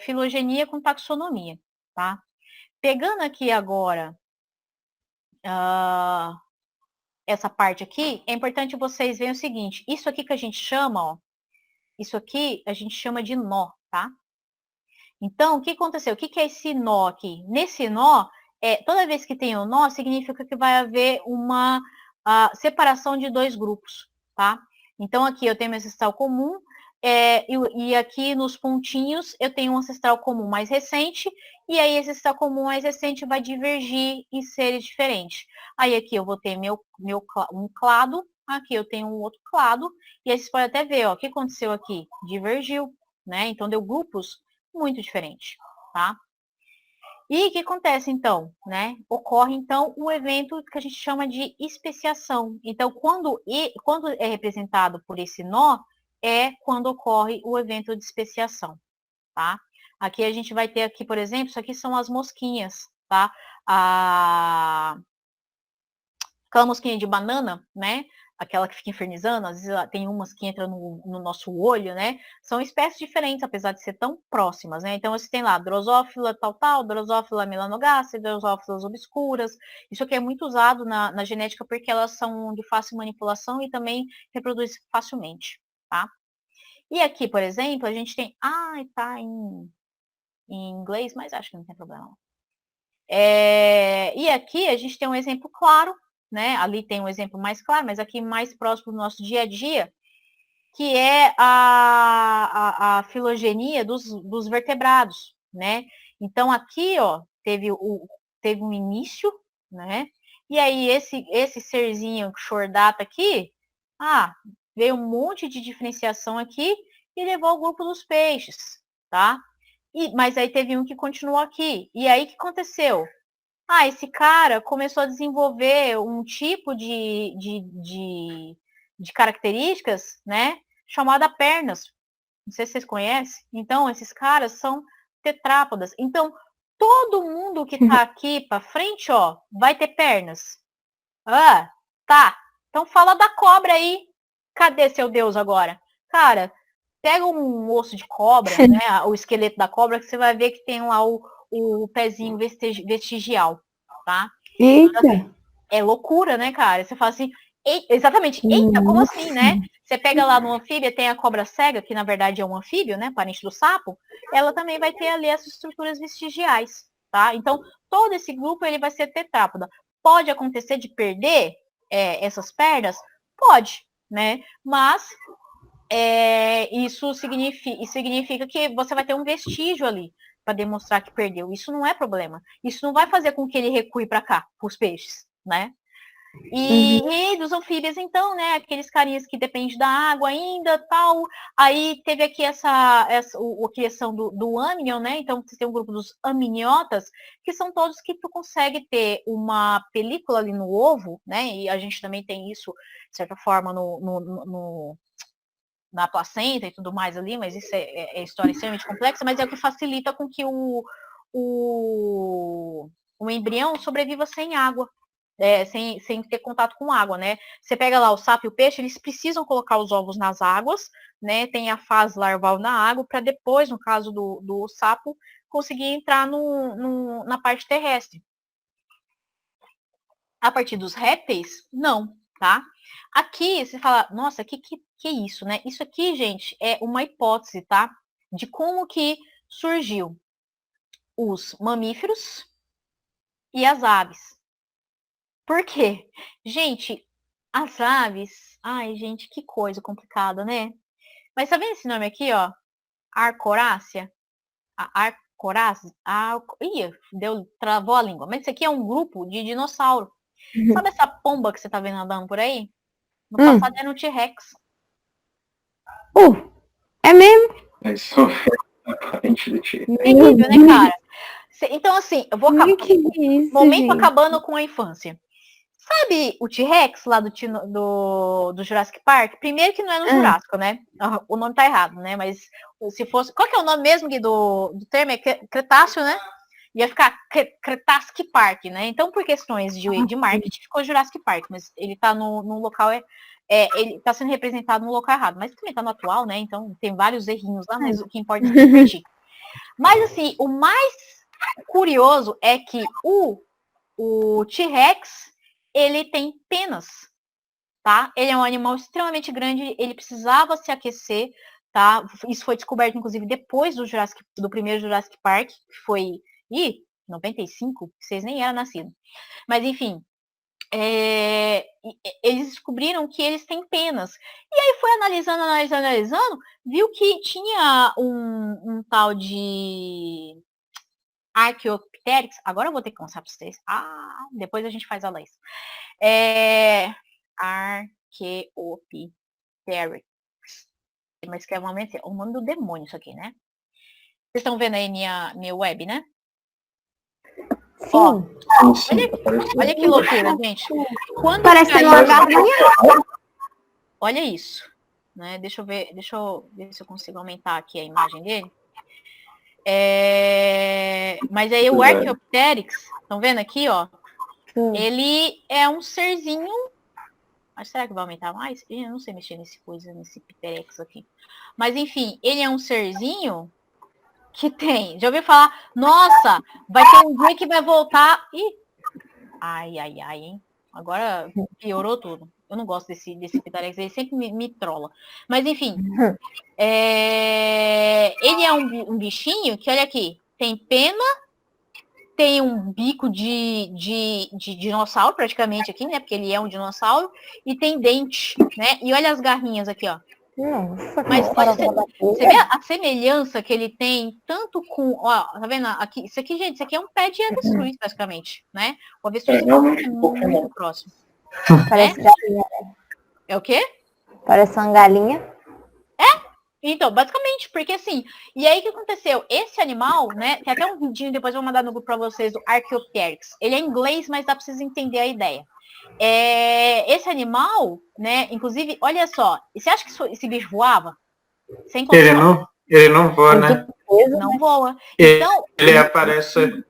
filogenia com taxonomia, tá? Pegando aqui agora essa parte aqui, é importante vocês verem o seguinte, isso aqui que a gente chama, ó, isso aqui a gente chama de nó, tá? Então, o que aconteceu? O que é esse nó aqui? Nesse nó, toda vez que tem um nó, significa que vai haver uma separação de dois grupos, tá? Então, aqui eu tenho meu ancestral comum, e aqui nos pontinhos eu tenho um ancestral comum mais recente, e aí esse ancestral comum mais recente vai divergir em seres diferentes. Aí aqui eu vou ter um clado, aqui eu tenho um outro clado, e aí vocês podem até ver, ó, o que aconteceu aqui? Divergiu, né? Então, deu grupos muito diferente, tá? E o que acontece, então, né? Ocorre, então, um evento que a gente chama de especiação. Então, quando é representado por esse nó, é quando ocorre o evento de especiação, tá? Aqui a gente vai ter aqui, por exemplo, isso aqui são as mosquinhas, tá? Aquela mosquinha de banana, né? Aquela que fica infernizando, às vezes tem umas que entram no nosso olho, né? São espécies diferentes, apesar de ser tão próximas, né? Então, você tem lá Drosophila tal, Drosophila melanogaster, Drosophila obscuras. Isso aqui é muito usado na genética porque elas são de fácil manipulação e também reproduzem facilmente, tá? E aqui, por exemplo, a gente tem... tá em inglês, mas acho que não tem problema. E aqui a gente tem um exemplo claro, né? Ali tem um exemplo mais claro, mas aqui mais próximo do nosso dia a dia, que é a filogenia dos vertebrados, né? Então, aqui, ó, teve um início, né? E aí, esse serzinho chordata aqui, veio um monte de diferenciação aqui e levou ao grupo dos peixes, tá? Mas aí teve um que continuou aqui. E aí, o que aconteceu? Esse cara começou a desenvolver um tipo de características, né, chamada pernas. Não sei se vocês conhecem. Então, esses caras são tetrápodas. Então, todo mundo que tá aqui para frente, ó, vai ter pernas. Tá. Então, fala da cobra aí. Cadê seu Deus agora? Cara, pega um osso de cobra, né, o esqueleto da cobra, que você vai ver que tem lá o pezinho vestigial, tá? Eita. É loucura, né, cara? Você fala assim, exatamente, eita, como assim, né? Você pega lá no anfíbio, tem a cobra cega, que na verdade é um anfíbio, né, parente do sapo, ela também vai ter ali essas estruturas vestigiais, tá? Então, todo esse grupo, ele vai ser tetrápoda. Pode acontecer de perder essas pernas? Pode, né? Mas isso significa que você vai ter um vestígio ali para demonstrar que perdeu. Isso não é problema. Isso não vai fazer com que ele recue para cá, para os peixes, né? E dos anfíbios, então, né? Aqueles carinhas que dependem da água ainda, tal. Aí teve aqui a criação do amnion, né? Então, você tem um grupo dos aminiotas, que são todos que tu consegue ter uma película ali no ovo, né? E a gente também tem isso, de certa forma, na placenta e tudo mais ali, mas isso é história extremamente complexa, mas é o que facilita com que o embrião sobreviva sem água, sem ter contato com água, né? Você pega lá o sapo e o peixe, eles precisam colocar os ovos nas águas, né? Tem a fase larval na água, para depois, no caso do sapo, conseguir entrar na parte terrestre. A partir dos répteis, não, tá? Aqui, você fala, nossa, que é isso, né? Isso aqui, gente, é uma hipótese, tá? De como que surgiu os mamíferos e as aves. Por quê? Gente, as aves... Ai, gente, que coisa complicada, né? Mas tá vendo esse nome aqui, ó? Arcorácea? Arcorácea? Ih, travou a língua. Mas isso aqui é um grupo de dinossauro. Sabe essa pomba que você tá vendo andando por aí? No passado era um T-Rex. É mesmo? É isso. Aparente do T-Rex. É incrível, né, cara? Então, assim, eu vou acabar. Isso, Momento gente. acabando com a infância. Sabe o T-Rex lá do Jurassic Park? Primeiro que não é no Jurássico, né? O nome tá errado, né? Mas se fosse... Qual que é o nome mesmo do termo? É Cretáceo, né? Ia ficar Cretacic Park, né? Então, por questões de marketing, ficou Jurassic Park, mas ele tá no local... ele tá sendo representado no local errado, mas também tá no atual, né? Então, tem vários errinhos lá, mas o que importa é se divertir. Mas, assim, o mais curioso é que o T-Rex, ele tem penas, tá? Ele é um animal extremamente grande, ele precisava se aquecer, tá? Isso foi descoberto, inclusive, depois do primeiro Jurassic Park, que foi... 95? Vocês nem eram nascidos. Mas, enfim, eles descobriram que eles têm penas. E aí foi analisando, viu que tinha um tal de Archaeopteryx. Agora eu vou ter que contar para vocês. Depois a gente faz a lei. Archaeopteryx. Mas que é o nome do demônio isso aqui, né? Vocês estão vendo aí minha web, né? Sim. Ó, olha que loucura, gente. Quando Parecendo uma galinha. Olha isso. Né? Deixa eu ver se eu consigo aumentar aqui a imagem dele. Mas aí o Archaeopteryx, estão vendo aqui, ó? Ele é um serzinho. Mas será que vai aumentar mais? Eu não sei mexer nesse Pteryx aqui. Mas enfim, ele é um serzinho que tem. Já ouviu falar? Nossa, vai ter um dia que vai voltar. Ai, hein? Agora piorou tudo. Eu não gosto desse Pteryx, ele sempre me trola. Mas enfim, ele é um bichinho que, olha aqui, tem pena, tem um bico de dinossauro praticamente aqui, né? Porque ele é um dinossauro, e tem dente, né? E olha as garrinhas aqui, ó. Nossa, mas você vê a semelhança que ele tem tanto com, ó, tá vendo aqui? Isso aqui, gente, isso aqui é um pé de avestruz, basicamente, né? O avestruz é muito próximo. Parece galinha. É o quê? Parece uma galinha. Então, basicamente, porque assim, e aí o que aconteceu? Esse animal, né, tem até um vidinho, depois eu vou mandar no grupo pra vocês, do Archaeopteryx. Ele é em inglês, mas dá pra vocês entenderem a ideia. Esse animal, né, inclusive, olha só, você acha que esse bicho voava? Sem ele não voa, né? Não voa. Então, ele aparece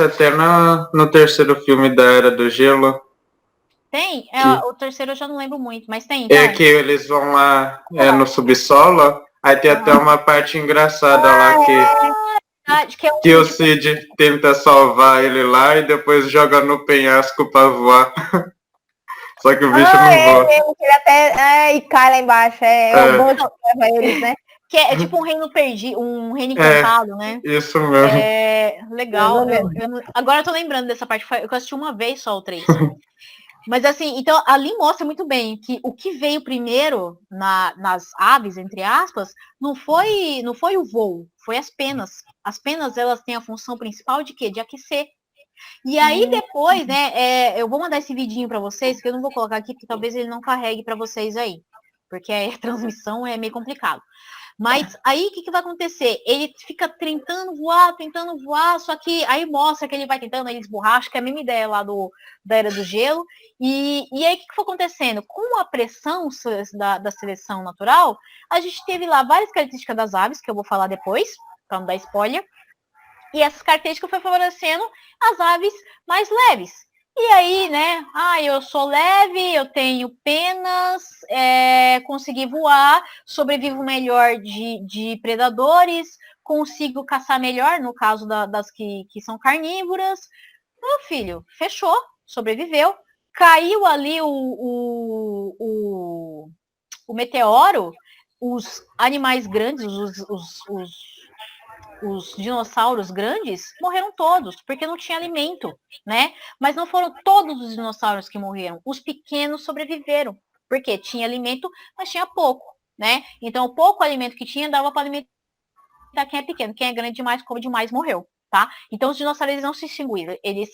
até no terceiro filme da Era do Gelo. Tem? O terceiro eu já não lembro muito, mas tem, então? É que eles vão lá no subsolo, aí tem até uma parte engraçada lá que o Cid tenta salvar ele lá e depois joga no penhasco pra voar. Só que o bicho não voa. Ele até cai lá embaixo. O bom que leva eles, né? Que é tipo um reino perdido, um reino encantado, né? Isso mesmo. Legal. Agora eu tô lembrando dessa parte, eu assisti uma vez só o 3. Mas assim, então ali mostra muito bem que o que veio primeiro nas aves, entre aspas, não foi o voo, foi as penas. As penas, elas têm a função principal de quê? De aquecer. E aí depois, né, eu vou mandar esse vidinho para vocês, que eu não vou colocar aqui, porque talvez ele não carregue para vocês aí. Porque a transmissão é meio complicado. Mas aí o que vai acontecer? Ele fica tentando voar, só que aí mostra que ele vai tentando, aí esborracha, que é a mesma ideia lá da Era do Gelo. E aí o que foi acontecendo? Com a pressão da seleção natural, a gente teve lá várias características das aves, que eu vou falar depois, para não dar spoiler. E essas características foi favorecendo as aves mais leves. E aí, né? Eu sou leve, eu tenho penas, consegui voar, sobrevivo melhor de predadores, consigo caçar melhor, no caso das que são carnívoras. Meu filho, fechou, sobreviveu. Caiu ali o meteoro, os animais grandes, os dinossauros grandes morreram todos, porque não tinha alimento, né? Mas não foram todos os dinossauros que morreram. Os pequenos sobreviveram, porque tinha alimento, mas tinha pouco, né? Então, o pouco alimento que tinha dava para alimentar quem é pequeno. Quem é grande demais, come demais, morreu, tá? Então, os dinossauros eles não se extinguiram, eles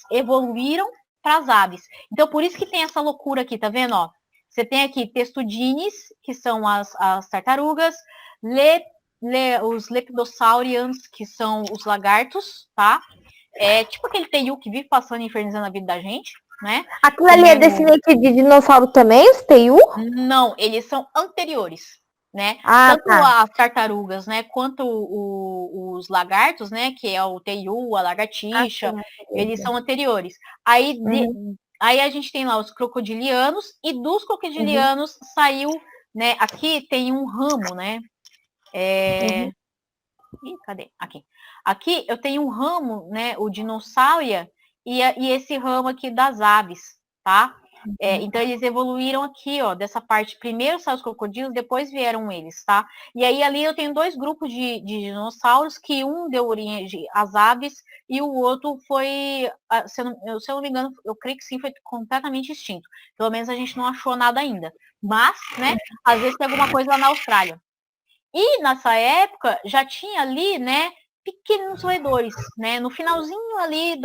evoluíram para as aves. Então, por isso que tem essa loucura aqui, tá vendo? Ó, você tem aqui testudines, que são as tartarugas, os lepidossaurians, que são os lagartos, tá? É tipo aquele teiu que vive passando e infernizando a vida da gente, né? Aquilo ali é descendente de dinossauro também, os teiu? Não, eles são anteriores, né? Ah, Tanto tá. as tartarugas, né, quanto os lagartos, né, que é o teiu, a lagartixa, eles são anteriores. Aí, aí a gente tem lá os crocodilianos, e dos crocodilianos saiu, né, aqui tem um ramo, né? Ih, cadê? Aqui. Aqui eu tenho um ramo, né, o dinossauria, e esse ramo aqui das aves, tá? Então eles evoluíram aqui, ó, dessa parte. Primeiro saiu os crocodilos, depois vieram eles, tá? E aí ali eu tenho dois grupos de dinossauros, que um deu origem às aves e o outro foi, se eu não me engano, eu creio que sim, foi completamente extinto. Pelo menos a gente não achou nada ainda. Mas, né, às vezes tem alguma coisa lá na Austrália. E nessa época já tinha ali, né, pequenos roedores, né? No finalzinho ali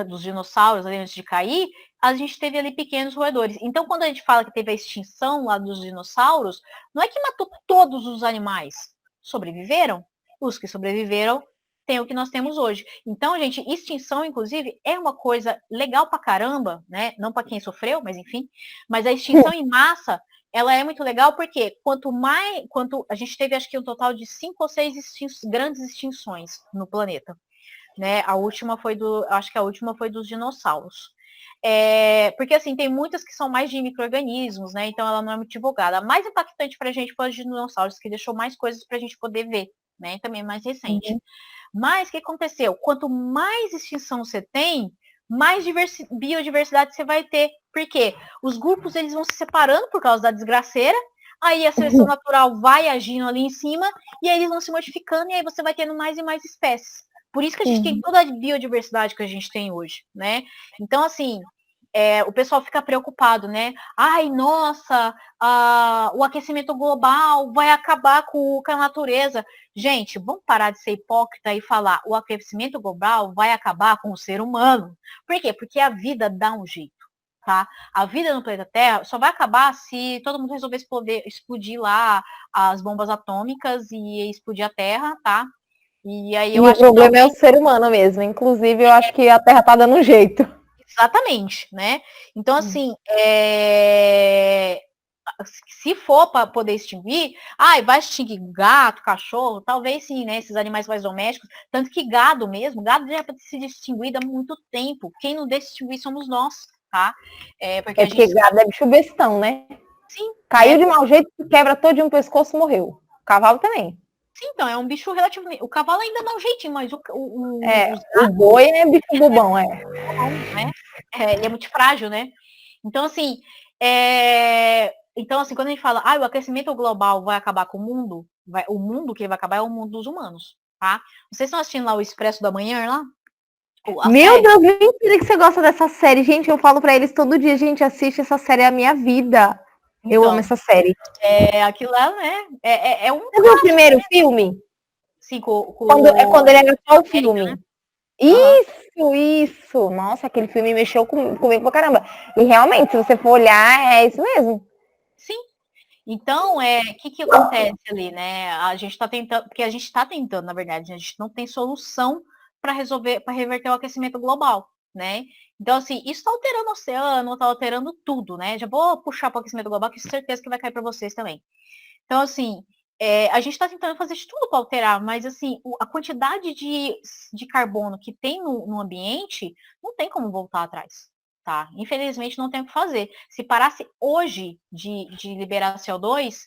dos dinossauros ali antes de cair, a gente teve ali pequenos roedores. Então, quando a gente fala que teve a extinção lá dos dinossauros, não é que matou todos os animais, sobreviveram. Os que sobreviveram têm o que nós temos hoje. Então, gente, extinção, inclusive, é uma coisa legal pra caramba, né? Não para quem sofreu, mas enfim. Mas a extinção em massa, ela é muito legal porque quanto a gente teve, acho que um total de 5 ou 6 grandes extinções no planeta, né? Acho que a última foi dos dinossauros. Porque assim, tem muitas que são mais de micro-organismos, né? Então ela não é muito divulgada. A mais impactante para a gente foi os dinossauros, que deixou mais coisas para a gente poder ver, né? Também mais recente. Mas o que aconteceu? Quanto mais extinção você tem, mais biodiversidade você vai ter. Por quê? Os grupos eles vão se separando por causa da desgraceira, aí a seleção natural vai agindo ali em cima, e aí eles vão se modificando, e aí você vai tendo mais e mais espécies. Por isso que a gente tem toda a biodiversidade que a gente tem hoje, né? Então, assim, o pessoal fica preocupado, né? Ai, nossa, o aquecimento global vai acabar com a natureza. Gente, vamos parar de ser hipócrita e falar o aquecimento global vai acabar com o ser humano. Por quê? Porque a vida dá um jeito, tá? A vida no planeta Terra só vai acabar se todo mundo resolver explodir lá as bombas atômicas e explodir a Terra, tá? E aí eu E o acho que problema é o ser humano mesmo. Inclusive, eu acho que a Terra tá dando um jeito. exatamente, né? Então, assim, se for para poder extinguir, vai extinguir gato, cachorro, talvez sim, né? Esses animais mais domésticos. Tanto que gado mesmo, gado já pode ser extinguido há muito tempo. Quem não deixa extinguir somos nós, tá? Porque a gente gado é bicho bestão, né? sim, Caiu de mau jeito, quebra todo um pescoço e morreu. O cavalo também. Sim, então, é um bicho relativamente. O cavalo ainda dá um jeitinho, mas o boi é bicho bobão, né? Ele é muito frágil, né? Então, assim, quando a gente fala, o aquecimento global vai acabar com o mundo, o mundo que vai acabar é o mundo dos humanos, tá? Vocês estão assistindo lá o Expresso da Manhã, lá? Meu série? Deus, mentira que você gosta dessa série. Gente, eu falo pra eles todo dia, gente, assiste essa série, é a minha vida. Então, eu amo essa série. Aquilo lá, né? É um. Você viu o primeiro filme? Sim, quando ele era só o filme. Né? Isso. Nossa, aquele filme mexeu comigo pra caramba. E realmente, se você for olhar, é isso mesmo. Sim. Então, o que acontece ali, né? A gente está tentando, porque a gente está tentando, na verdade, a gente não tem solução para reverter o aquecimento global, né? Então, assim, isso está alterando o oceano, está alterando tudo, né? Já vou puxar para o aquecimento global, que certeza que vai cair para vocês também. Então, assim, a gente está tentando fazer de tudo para alterar, mas assim, a quantidade de carbono que tem no ambiente não tem como voltar atrás. Tá? Infelizmente não tem o que fazer. Se parasse hoje de liberar CO2,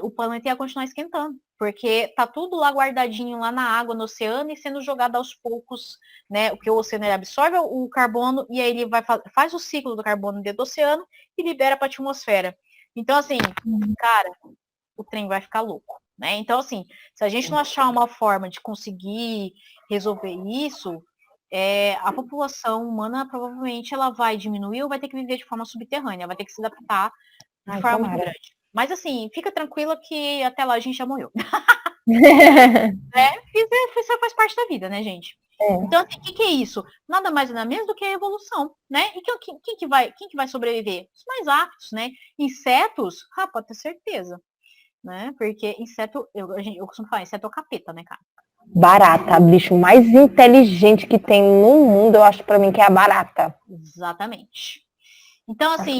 o planeta ia continuar esquentando, porque tá tudo lá guardadinho lá na água, no oceano, e sendo jogado aos poucos, né? Porque o oceano ele absorve o carbono e aí ele faz o ciclo do carbono dentro do oceano e libera para a atmosfera. Então, assim, cara, o trem vai ficar louco, né? Então, assim, se a gente não achar uma forma de conseguir resolver isso, a população humana provavelmente ela vai diminuir ou vai ter que viver de forma subterrânea, vai ter que se adaptar de forma muito grande. Mas assim, fica tranquila que até lá a gente já morreu. Isso faz parte da vida, né, gente? Então, assim, o que é isso? Nada mais nada menos do que a evolução, né? E quem que vai sobreviver? Os mais aptos, né? Insetos, pode ter certeza, né? Porque inseto, eu costumo falar, inseto é o capeta, né, cara? Barata, bicho mais inteligente que tem no mundo, eu acho pra mim que é a barata. Exatamente. Então, assim,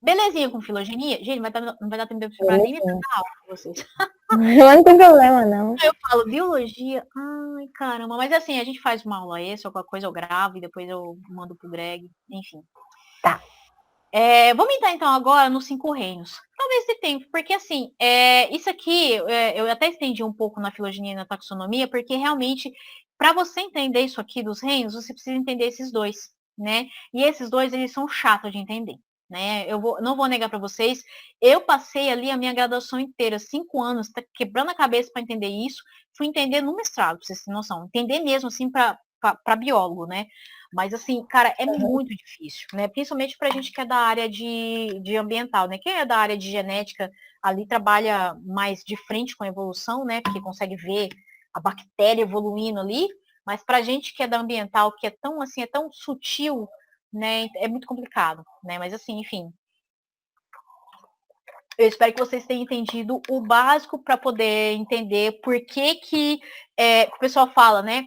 belezinha com filogenia. Gente, não vai dar tempo de preparar nem metade da aula com vocês. Não tem problema, não. Eu falo biologia, ai, caramba. Mas assim, a gente faz uma aula extra, qualquer coisa eu gravo e depois eu mando pro Greg, enfim. Tá. Vamos entrar então agora nos 5 reinos. Talvez dê tempo, porque assim, isso aqui, eu até estendi um pouco na filogenia e na taxonomia, porque realmente, para você entender isso aqui dos reinos, você precisa entender esses dois, né? E esses dois, eles são chatos de entender, né? Não vou negar para vocês, eu passei ali a minha graduação inteira, 5 anos, quebrando a cabeça para entender isso, fui entender no mestrado, pra vocês terem noção, entender mesmo assim para biólogo, né? Mas assim, cara, é muito difícil, né? Principalmente para a gente que é da área de ambiental, né? Quem é da área de genética ali trabalha mais de frente com a evolução, né? Porque consegue ver a bactéria evoluindo ali. Mas para a gente que é da ambiental, que é tão assim, é tão sutil, né? É muito complicado, né? Mas assim, enfim. Eu espero que vocês tenham entendido o básico para poder entender por que o pessoal fala, né?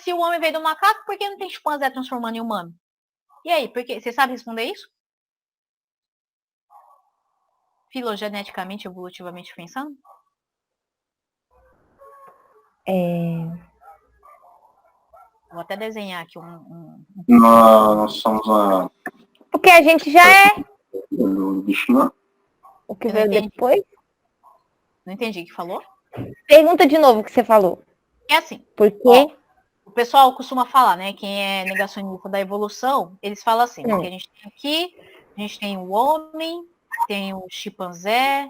Se o homem veio do macaco, por que não tem chimpanzé transformando em humano? E aí, você sabe responder isso? Filogeneticamente, evolutivamente pensando? Vou até desenhar aqui Nós somos a... Porque a gente já é. Do bicho, não. O que veio depois? Não entendi o que falou. Pergunta de novo o que você falou. É assim. Por quê? O pessoal costuma falar, né? Quem é negacionista da evolução, eles falam assim, que a gente tem aqui, a gente tem o homem, tem o chimpanzé,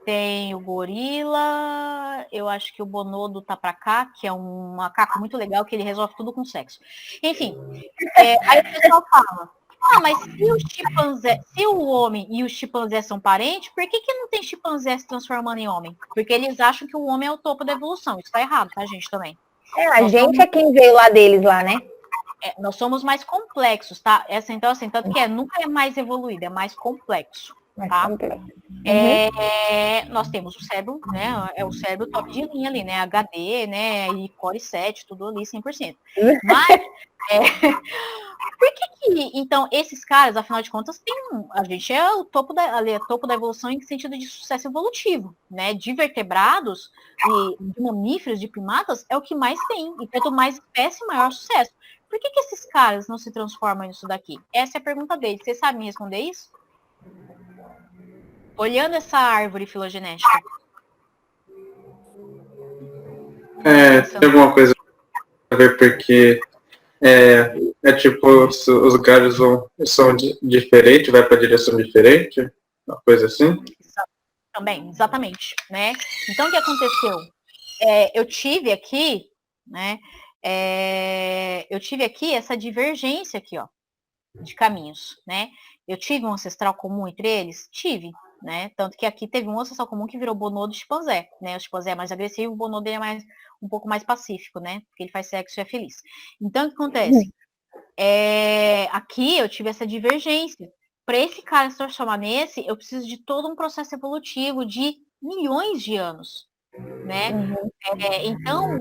tem o gorila, eu acho que o bonobo tá pra cá, que é um macaco muito legal, que ele resolve tudo com sexo. Enfim, aí o pessoal fala, mas se o homem e o chimpanzé são parentes, por que não tem chimpanzé se transformando em homem? Porque eles acham que o homem é o topo da evolução. Isso tá errado, tá, gente, também. A gente é quem veio lá deles, lá, né? Nós somos mais complexos, tá? Então, assim, tanto que nunca é mais evoluído, é mais complexo. Tá? Nós temos o cérebro, né? É o cérebro top de linha ali, né? HD, né? E Core 7, tudo ali 100%. Mas, por que então, esses caras, afinal de contas, a gente é o topo da evolução em sentido de sucesso evolutivo, né? De vertebrados e de mamíferos, de primatas, é o que mais tem. E quanto mais espécie, maior sucesso. Por que esses caras não se transformam nisso daqui? Essa é a pergunta deles. Vocês sabem me responder isso? Olhando essa árvore filogenética. Tem alguma coisa a ver, porque tipo, os galhos são diferentes, vai para direção diferente, uma coisa assim? Também, exatamente, né? Então, o que aconteceu? Eu tive aqui, né? Eu tive aqui essa divergência aqui, ó, de caminhos, né? Eu tive um ancestral comum entre eles? Tive, né? Tanto que aqui teve um ancestral comum que virou bonobo de chimpanzé, né? O chimpanzé é mais agressivo, o bonobo é um pouco mais pacífico, né? Porque ele faz sexo e é feliz. Então, o que acontece? Aqui eu tive essa divergência. Para esse cara se transformar nesse, eu preciso de todo um processo evolutivo de milhões de anos, né? Então,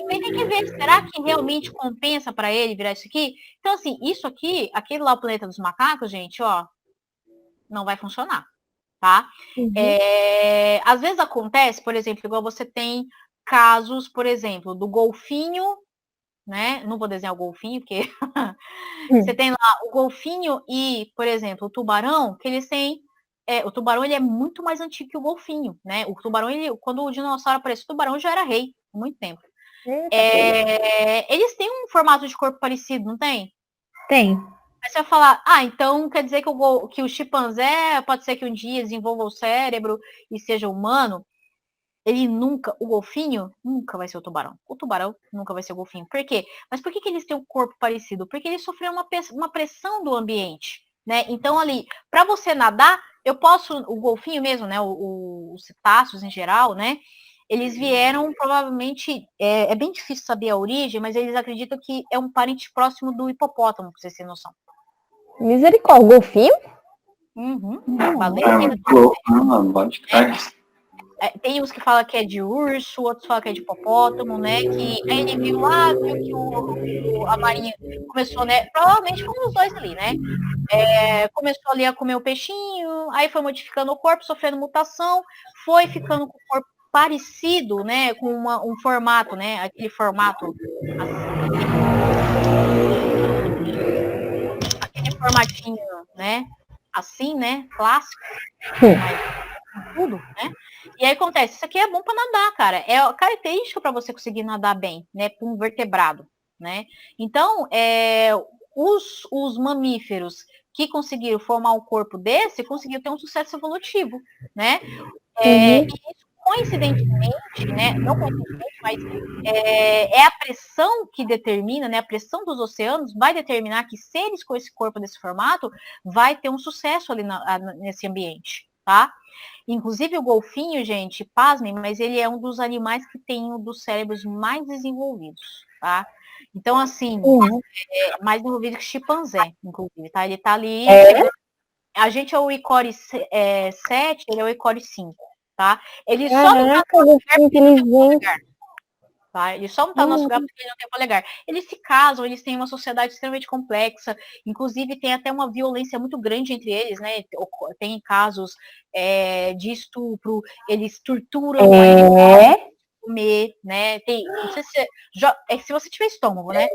tem que ver, será que realmente compensa para ele virar isso aqui? Então, assim, isso aqui, aquele lá, o planeta dos macacos, gente, ó, não vai funcionar, tá? Às vezes acontece, por exemplo, igual você tem casos, por exemplo, do golfinho, né? Não vou desenhar o golfinho, porque você tem lá o golfinho e, por exemplo, o tubarão, que eles têm. O tubarão ele é muito mais antigo que o golfinho, né? O tubarão, quando o dinossauro apareceu, o tubarão já era rei há muito tempo. Eles têm um formato de corpo parecido, não tem? Tem. Aí você vai falar, então quer dizer que o chimpanzé pode ser que um dia desenvolva o cérebro e seja humano? O golfinho nunca vai ser o tubarão. O tubarão nunca vai ser o golfinho. Por quê? Mas por que eles têm um corpo parecido? Porque eles sofreram uma pressão do ambiente, né? Então ali, para você nadar, o golfinho mesmo, né? Os cetáceos em geral, né? Eles vieram provavelmente, é bem difícil saber a origem, mas eles acreditam que é um parente próximo do hipopótamo, pra vocês terem noção. Misericórdia, golfinho? Baleia. Tem uns que falam que é de urso, outros falam que é de hipopótamo, né? Que aí ele viu que a marinha começou, né? Provavelmente foram os dois ali, né? Começou ali a comer o peixinho, aí foi modificando o corpo, sofrendo mutação, foi ficando com o corpo parecido, né? Com um formato, né? Aquele formato. Aquele formatinho, né? Assim, né? Clássico. Mas tudo, né? E aí acontece, isso aqui é bom para nadar, cara. É característica para você conseguir nadar bem, né? Com um vertebrado, né? Então, os mamíferos que conseguiram formar um corpo desse, conseguiram ter um sucesso evolutivo, né? E isso, coincidentemente, né? Não coincidentemente, mas é a pressão que determina, né? A pressão dos oceanos vai determinar que seres com esse corpo desse formato vai ter um sucesso ali nesse ambiente, tá? Inclusive o golfinho, gente, pasmem, mas ele é um dos animais que tem um dos cérebros mais desenvolvidos, tá? Então, assim, mais desenvolvido que chimpanzé, inclusive, tá? Ele tá ali. A gente é o ICORE 7, ele é o ICORE 5, tá? Ele só não tá no nosso lugar porque ele não tem polegar. Tá? Ele só não tá no nosso lugar porque ele não tem polegar. Eles se casam, eles têm uma sociedade extremamente complexa, inclusive tem até uma violência muito grande entre eles, né? Tem casos de estupro, eles torturam comer, né? Não sei se você tiver estômago, né?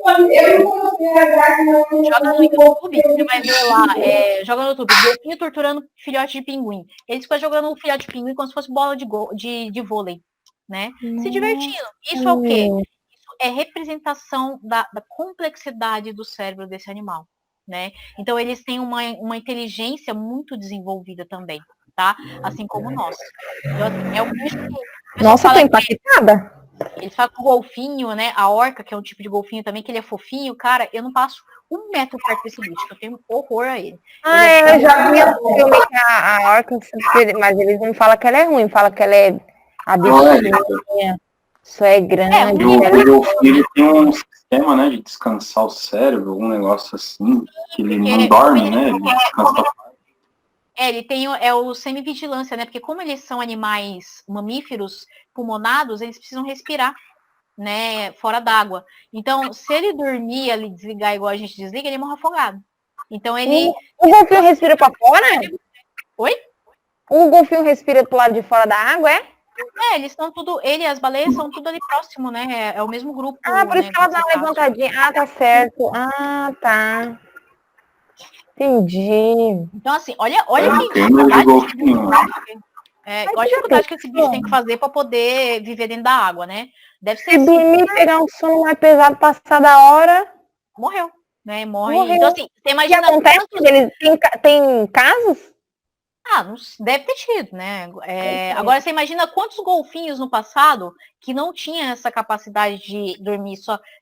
Joga no YouTube, você vai ver lá, joga no YouTube, golfinho torturando filhote de pinguim. Eles ficam jogando o filhote de pinguim como se fosse bola de vôlei, né? Se divertindo. Isso é o quê? Isso é representação da complexidade do cérebro desse animal, né? Então eles têm uma inteligência muito desenvolvida também, tá? Assim como nós. Então, assim, é um bicho que... Nossa, tô impactada. Eles falam que o golfinho, né? A orca, que é um tipo de golfinho também, que ele é fofinho, cara, eu não passo 1 metro perto desse bicho, eu tenho horror a ele. Eu já vi um filme que a orca, mas eles não falam que ela é ruim, falam que ela é a bichinha, isso é grande. O golfinho tem um sistema, né, de descansar o cérebro, algum negócio assim, que ele não dorme, né? Ele descansa. Ele tem o semivigilância, né? Porque como eles são animais mamíferos pulmonados, eles precisam respirar, né? Fora d'água. Então, se ele dormir ali, desligar igual a gente desliga, ele morre afogado. Então ele. O golfinho respira para fora? Oi? O golfinho respira pro lado de fora da água, é? Eles estão tudo. Ele e as baleias são tudo ali próximo, né? É o mesmo grupo. Por isso que ela dá uma levantadinha. Tá certo. Tá. Entendi. Então, assim, olha que dificuldade que esse bicho tem que fazer para poder viver dentro da água, né? Deve ser. Se dormir, pegar um sono mais pesado, passar da hora. Morreu, né? Morreu. Então, assim, você imagina. O que acontece? Tem casos? Não deve ter tido, né? Agora você imagina quantos golfinhos no passado que não tinha essa capacidade de dormir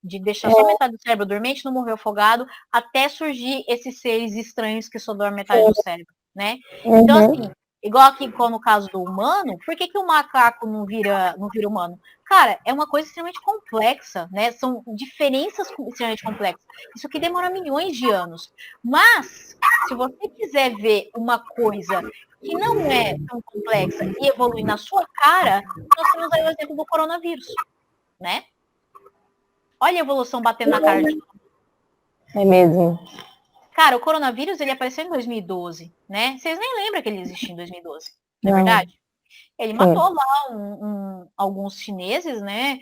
de deixar só metade do cérebro dormente, não morreu afogado, até surgir esses seres estranhos que só dormem metade do cérebro, né? Então, assim, igual aqui no caso do humano, por que o macaco não vira humano? Cara, é uma coisa extremamente complexa, né? São diferenças extremamente complexas. Isso aqui demora milhões de anos. Mas, se você quiser ver uma coisa que não é tão complexa e evolui na sua cara, nós temos aí o exemplo do coronavírus, né? Olha a evolução batendo na cara de todo mundo. É mesmo. Cara, o coronavírus, ele apareceu em 2012, né? Vocês nem lembram que ele existia em 2012, não é Não. verdade? Ele matou lá alguns chineses, né?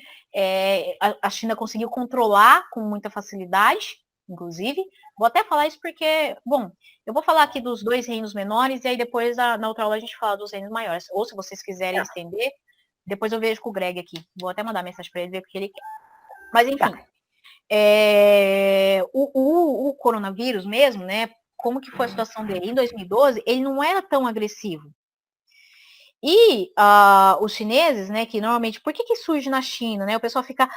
A China conseguiu controlar com muita facilidade, inclusive. Vou até falar isso porque, bom, eu vou falar aqui dos 2 reinos menores e aí depois na outra aula a gente fala dos reinos maiores. Ou se vocês quiserem estender, depois eu vejo com o Greg aqui. Vou até mandar mensagem para ele ver o que ele quer. Mas enfim, o coronavírus mesmo, né? Como que foi a situação dele? Em 2012, ele não era tão agressivo. E os chineses, né, que normalmente, por que surge na China, né? O pessoal fica,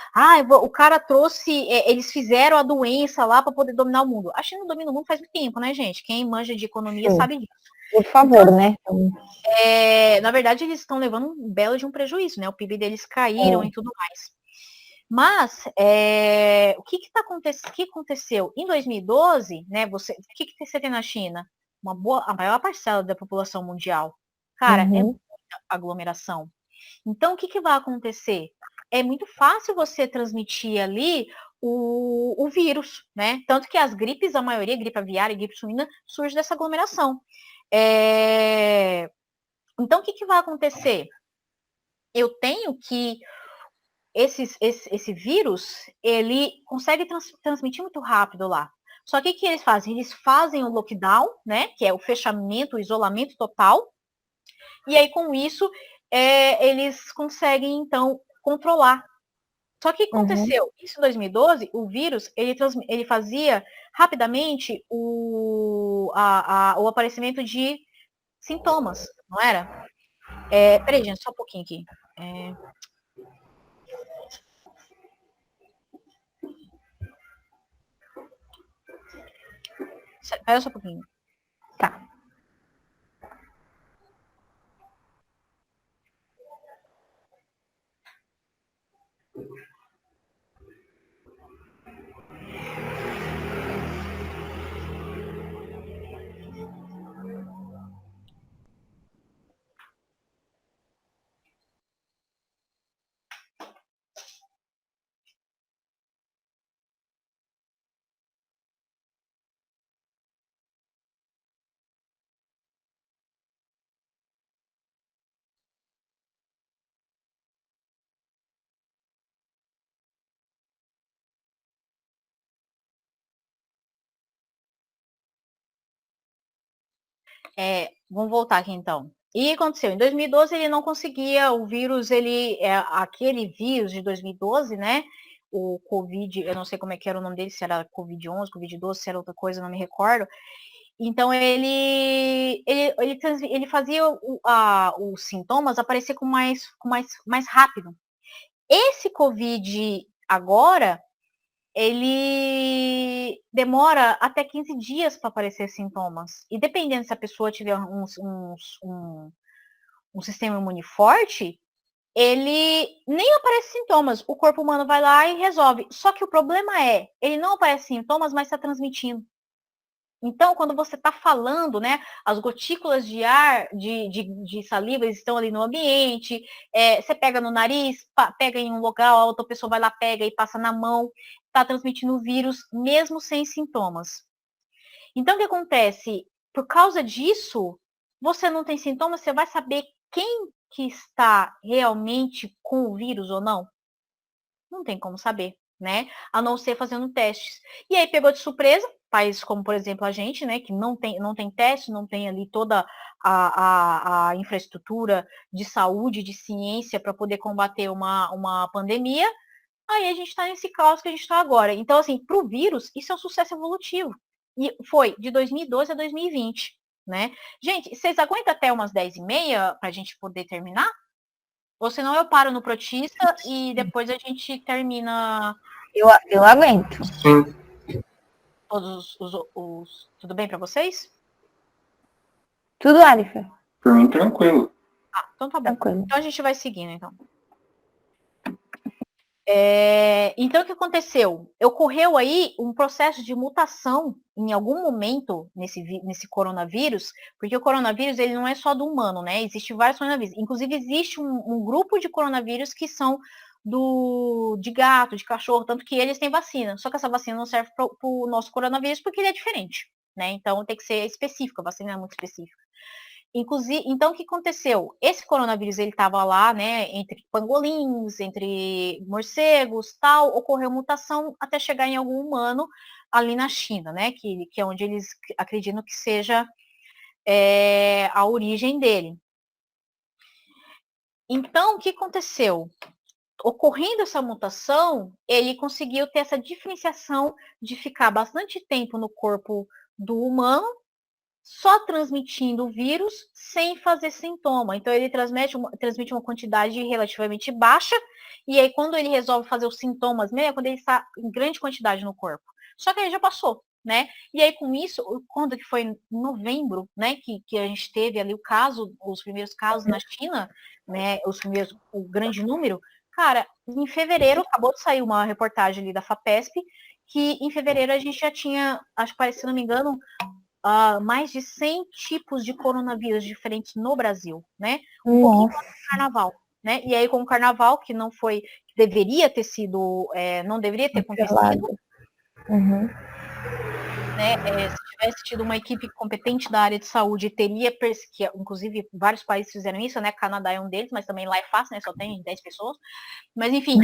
o cara trouxe, eles fizeram a doença lá para poder dominar o mundo. A China domina o mundo faz muito tempo, né, gente? Quem manja de economia sabe disso. Por favor, então, né? Na verdade, eles estão levando um belo de um prejuízo, né? O PIB deles caíram e tudo mais. Mas o que aconteceu? Em 2012, né, o que você tem na China? A maior parcela da população mundial. Cara, é muita aglomeração. Então, o que vai acontecer? É muito fácil você transmitir ali o vírus, né? Tanto que as gripes, a maioria, gripe aviária e gripe suína, surge dessa aglomeração. Então, o que vai acontecer? Eu tenho que esse vírus, ele consegue transmitir muito rápido lá. Só que o que eles fazem? Eles fazem o lockdown, né? Que é o fechamento, o isolamento total. E aí, com isso, eles conseguem, então, controlar. Só que o que aconteceu? Isso em 2012, o vírus, ele fazia rapidamente o aparecimento de sintomas, não era? Peraí, gente, só um pouquinho aqui. Espera só um pouquinho. Tá. Vamos voltar aqui então. E o que aconteceu? Em 2012 ele não conseguia, o vírus, aquele vírus de 2012, né? O Covid, eu não sei como é que era o nome dele, se era Covid-11, Covid-12, se era outra coisa, não me recordo. Então ele fazia os sintomas aparecer mais rápido. Esse Covid agora, ele demora até 15 dias para aparecer sintomas. E dependendo se a pessoa tiver um sistema imune forte, ele nem aparece sintomas. O corpo humano vai lá e resolve. Só que o problema ele não aparece sintomas, mas está transmitindo. Então, quando você está falando, né, as gotículas de ar, de saliva, estão ali no ambiente, você pega no nariz, pega em um local, a outra pessoa vai lá, pega e passa na mão, está transmitindo o vírus, mesmo sem sintomas. Então, o que acontece? Por causa disso, você não tem sintomas, você vai saber quem que está realmente com o vírus ou não? Não tem como saber, né? A não ser fazendo testes. E aí pegou de surpresa, países como, por exemplo, a gente, né, que não tem teste, não tem ali toda a infraestrutura de saúde, de ciência para poder combater uma pandemia, aí a gente está nesse caos que a gente está agora. Então, assim, para o vírus, isso é um sucesso evolutivo. E foi de 2012 a 2020, né? Gente, vocês aguentam até umas 10h30 para a gente poder terminar? Ou senão eu paro no Protista e depois a gente termina. Eu aguento. Sim. Todos tudo bem para vocês? Tudo, Alifa. Por mim, tranquilo. Então tá bom. Tranquilo. Então a gente vai seguindo, então. Então, o que aconteceu? Ocorreu aí um processo de mutação em algum momento nesse coronavírus, porque o coronavírus ele não é só do humano, né? Existem vários coronavírus. Inclusive, existe um grupo de coronavírus que são de gato, de cachorro, tanto que eles têm vacina. Só que essa vacina não serve para o nosso coronavírus porque ele é diferente, né? Então tem que ser específica, a vacina é muito específica. Inclusive, então o que aconteceu? Esse coronavírus ele estava lá, né, entre pangolins, entre morcegos, tal, ocorreu mutação até chegar em algum humano ali na China, né, que é onde eles acreditam que seja a origem dele. Então, o que aconteceu? Ocorrendo essa mutação, ele conseguiu ter essa diferenciação de ficar bastante tempo no corpo do humano, só transmitindo o vírus sem fazer sintoma. Então, ele transmite uma quantidade relativamente baixa, e aí quando ele resolve fazer os sintomas mesmo, é quando ele está em grande quantidade no corpo. Só que aí já passou, né? E aí com isso, quando que foi em novembro, né, que a gente teve ali os primeiros casos na China, né, o grande número, cara, em fevereiro, acabou de sair uma reportagem ali da FAPESP, que em fevereiro a gente já tinha, acho que se não me engano, mais de 100 tipos de coronavírus diferentes no Brasil, né? Um pouquinho do carnaval, né? E aí com o carnaval, que não foi, que deveria ter sido, não deveria ter acontecido, né? Se tivesse tido uma equipe competente da área de saúde, teria, que inclusive vários países fizeram isso, né? Canadá é um deles, mas também lá é fácil, né? Só tem 10 pessoas. Mas enfim,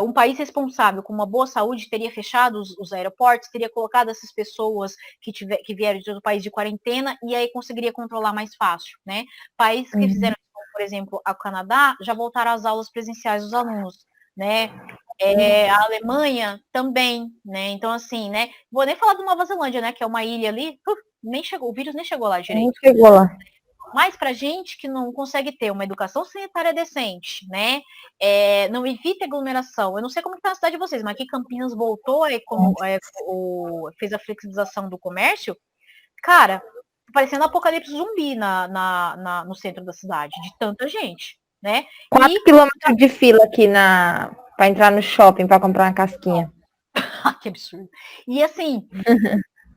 um país responsável com uma boa saúde teria fechado os aeroportos, teria colocado essas pessoas que vieram de outro país de quarentena e aí conseguiria controlar mais fácil, né? Países que fizeram, por exemplo, o Canadá, já voltaram às aulas presenciais dos alunos, né? A Alemanha também, né? Então, assim, né? Vou nem falar do Nova Zelândia, né? Que é uma ilha ali, nem chegou, o vírus nem chegou lá direito. Nem chegou lá. Mas para gente que não consegue ter uma educação sanitária decente, né? Não evita aglomeração. Eu não sei como está na cidade de vocês, mas aqui Campinas voltou, fez a flexibilização do comércio. Cara, parecendo um apocalipse zumbi no centro da cidade, de tanta gente, né? 4 quilômetros de fila aqui para entrar no shopping para comprar uma casquinha. Que absurdo. E assim,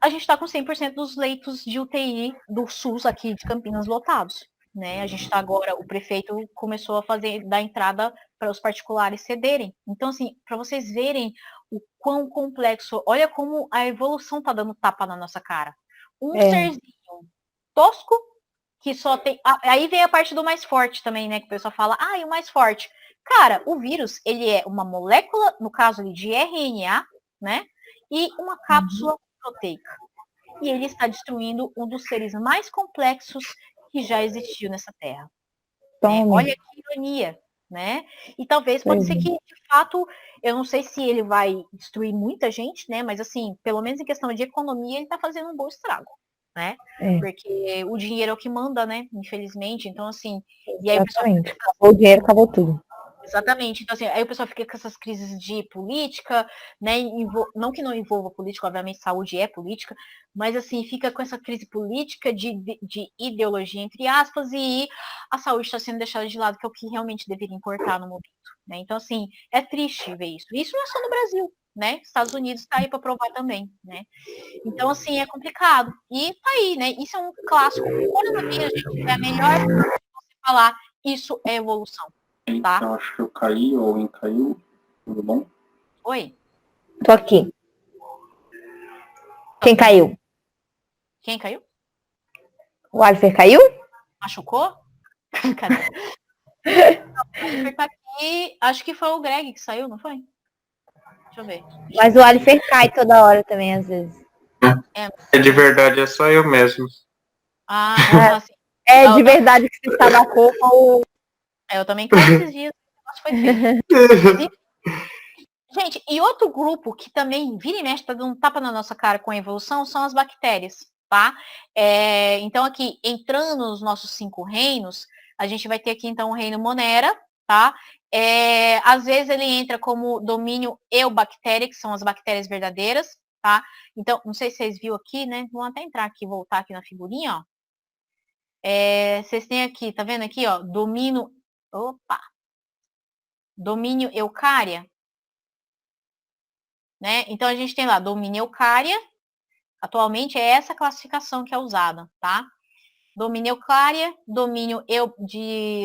a gente está com 100% dos leitos de UTI do SUS aqui de Campinas lotados, né? A gente está agora, o prefeito começou a dar entrada para os particulares cederem. Então, assim, para vocês verem o quão complexo, olha como a evolução está dando tapa na nossa cara. Serzinho tosco, que só tem... Aí vem a parte do mais forte também, né? Que o pessoal fala, e o mais forte. Cara, o vírus, ele é uma molécula, no caso ali, de RNA, né? E uma cápsula proteica. E ele está destruindo um dos seres mais complexos que já existiu nessa Terra. Né? Olha que ironia, né? E talvez pode ser que, de fato, eu não sei se ele vai destruir muita gente, né? Mas assim, pelo menos em questão de economia, ele está fazendo um bom estrago, né? Porque o dinheiro é o que manda, né? Infelizmente. Então, assim, e aí o pessoal fica... Acabou o dinheiro, acabou tudo. Exatamente. Então, assim, aí o pessoal fica com essas crises de política, né? Não que não envolva política, obviamente saúde é política, mas assim, fica com essa crise política de ideologia, entre aspas, e a saúde está sendo deixada de lado, que é o que realmente deveria importar no momento. Né? Então, assim, é triste ver isso. Isso não é só no Brasil, né? Estados Unidos está aí para provar também, né? Então, assim, é complicado. E tá aí, né? Isso é um clássico. O coronavírus, gente, é a melhor coisa que você falar, isso é evolução. Tá? Eu acho que eu caí, ou alguém caiu. Tudo bom? Oi? Tô aqui. Quem caiu? Quem caiu? O Alifer caiu? Machucou? Cadê? O Alifer tá aqui. Acho que foi o Greg que saiu, não foi? Deixa eu ver. Mas o Alifer cai toda hora também, às vezes. De verdade, é só eu mesmo. Assim. De verdade que você está na culpa ou... Eu também caí esses dias. Foi feio. Gente, e outro grupo que também vira e mexe, tá dando um tapa na nossa cara com a evolução, são as bactérias, tá? Então, aqui, entrando nos nossos 5 reinos, a gente vai ter aqui, então, o reino Monera, tá? Às vezes ele entra como domínio eubactéria, que são as bactérias verdadeiras, tá? Então, não sei se vocês viram aqui, né? Vamos até entrar aqui, voltar aqui na figurinha, ó. Vocês têm aqui, tá vendo aqui, ó? Domínio eucária. Né? Então, a gente tem lá domínio eucária, atualmente é essa classificação que é usada, tá? Domínio eucária, domínio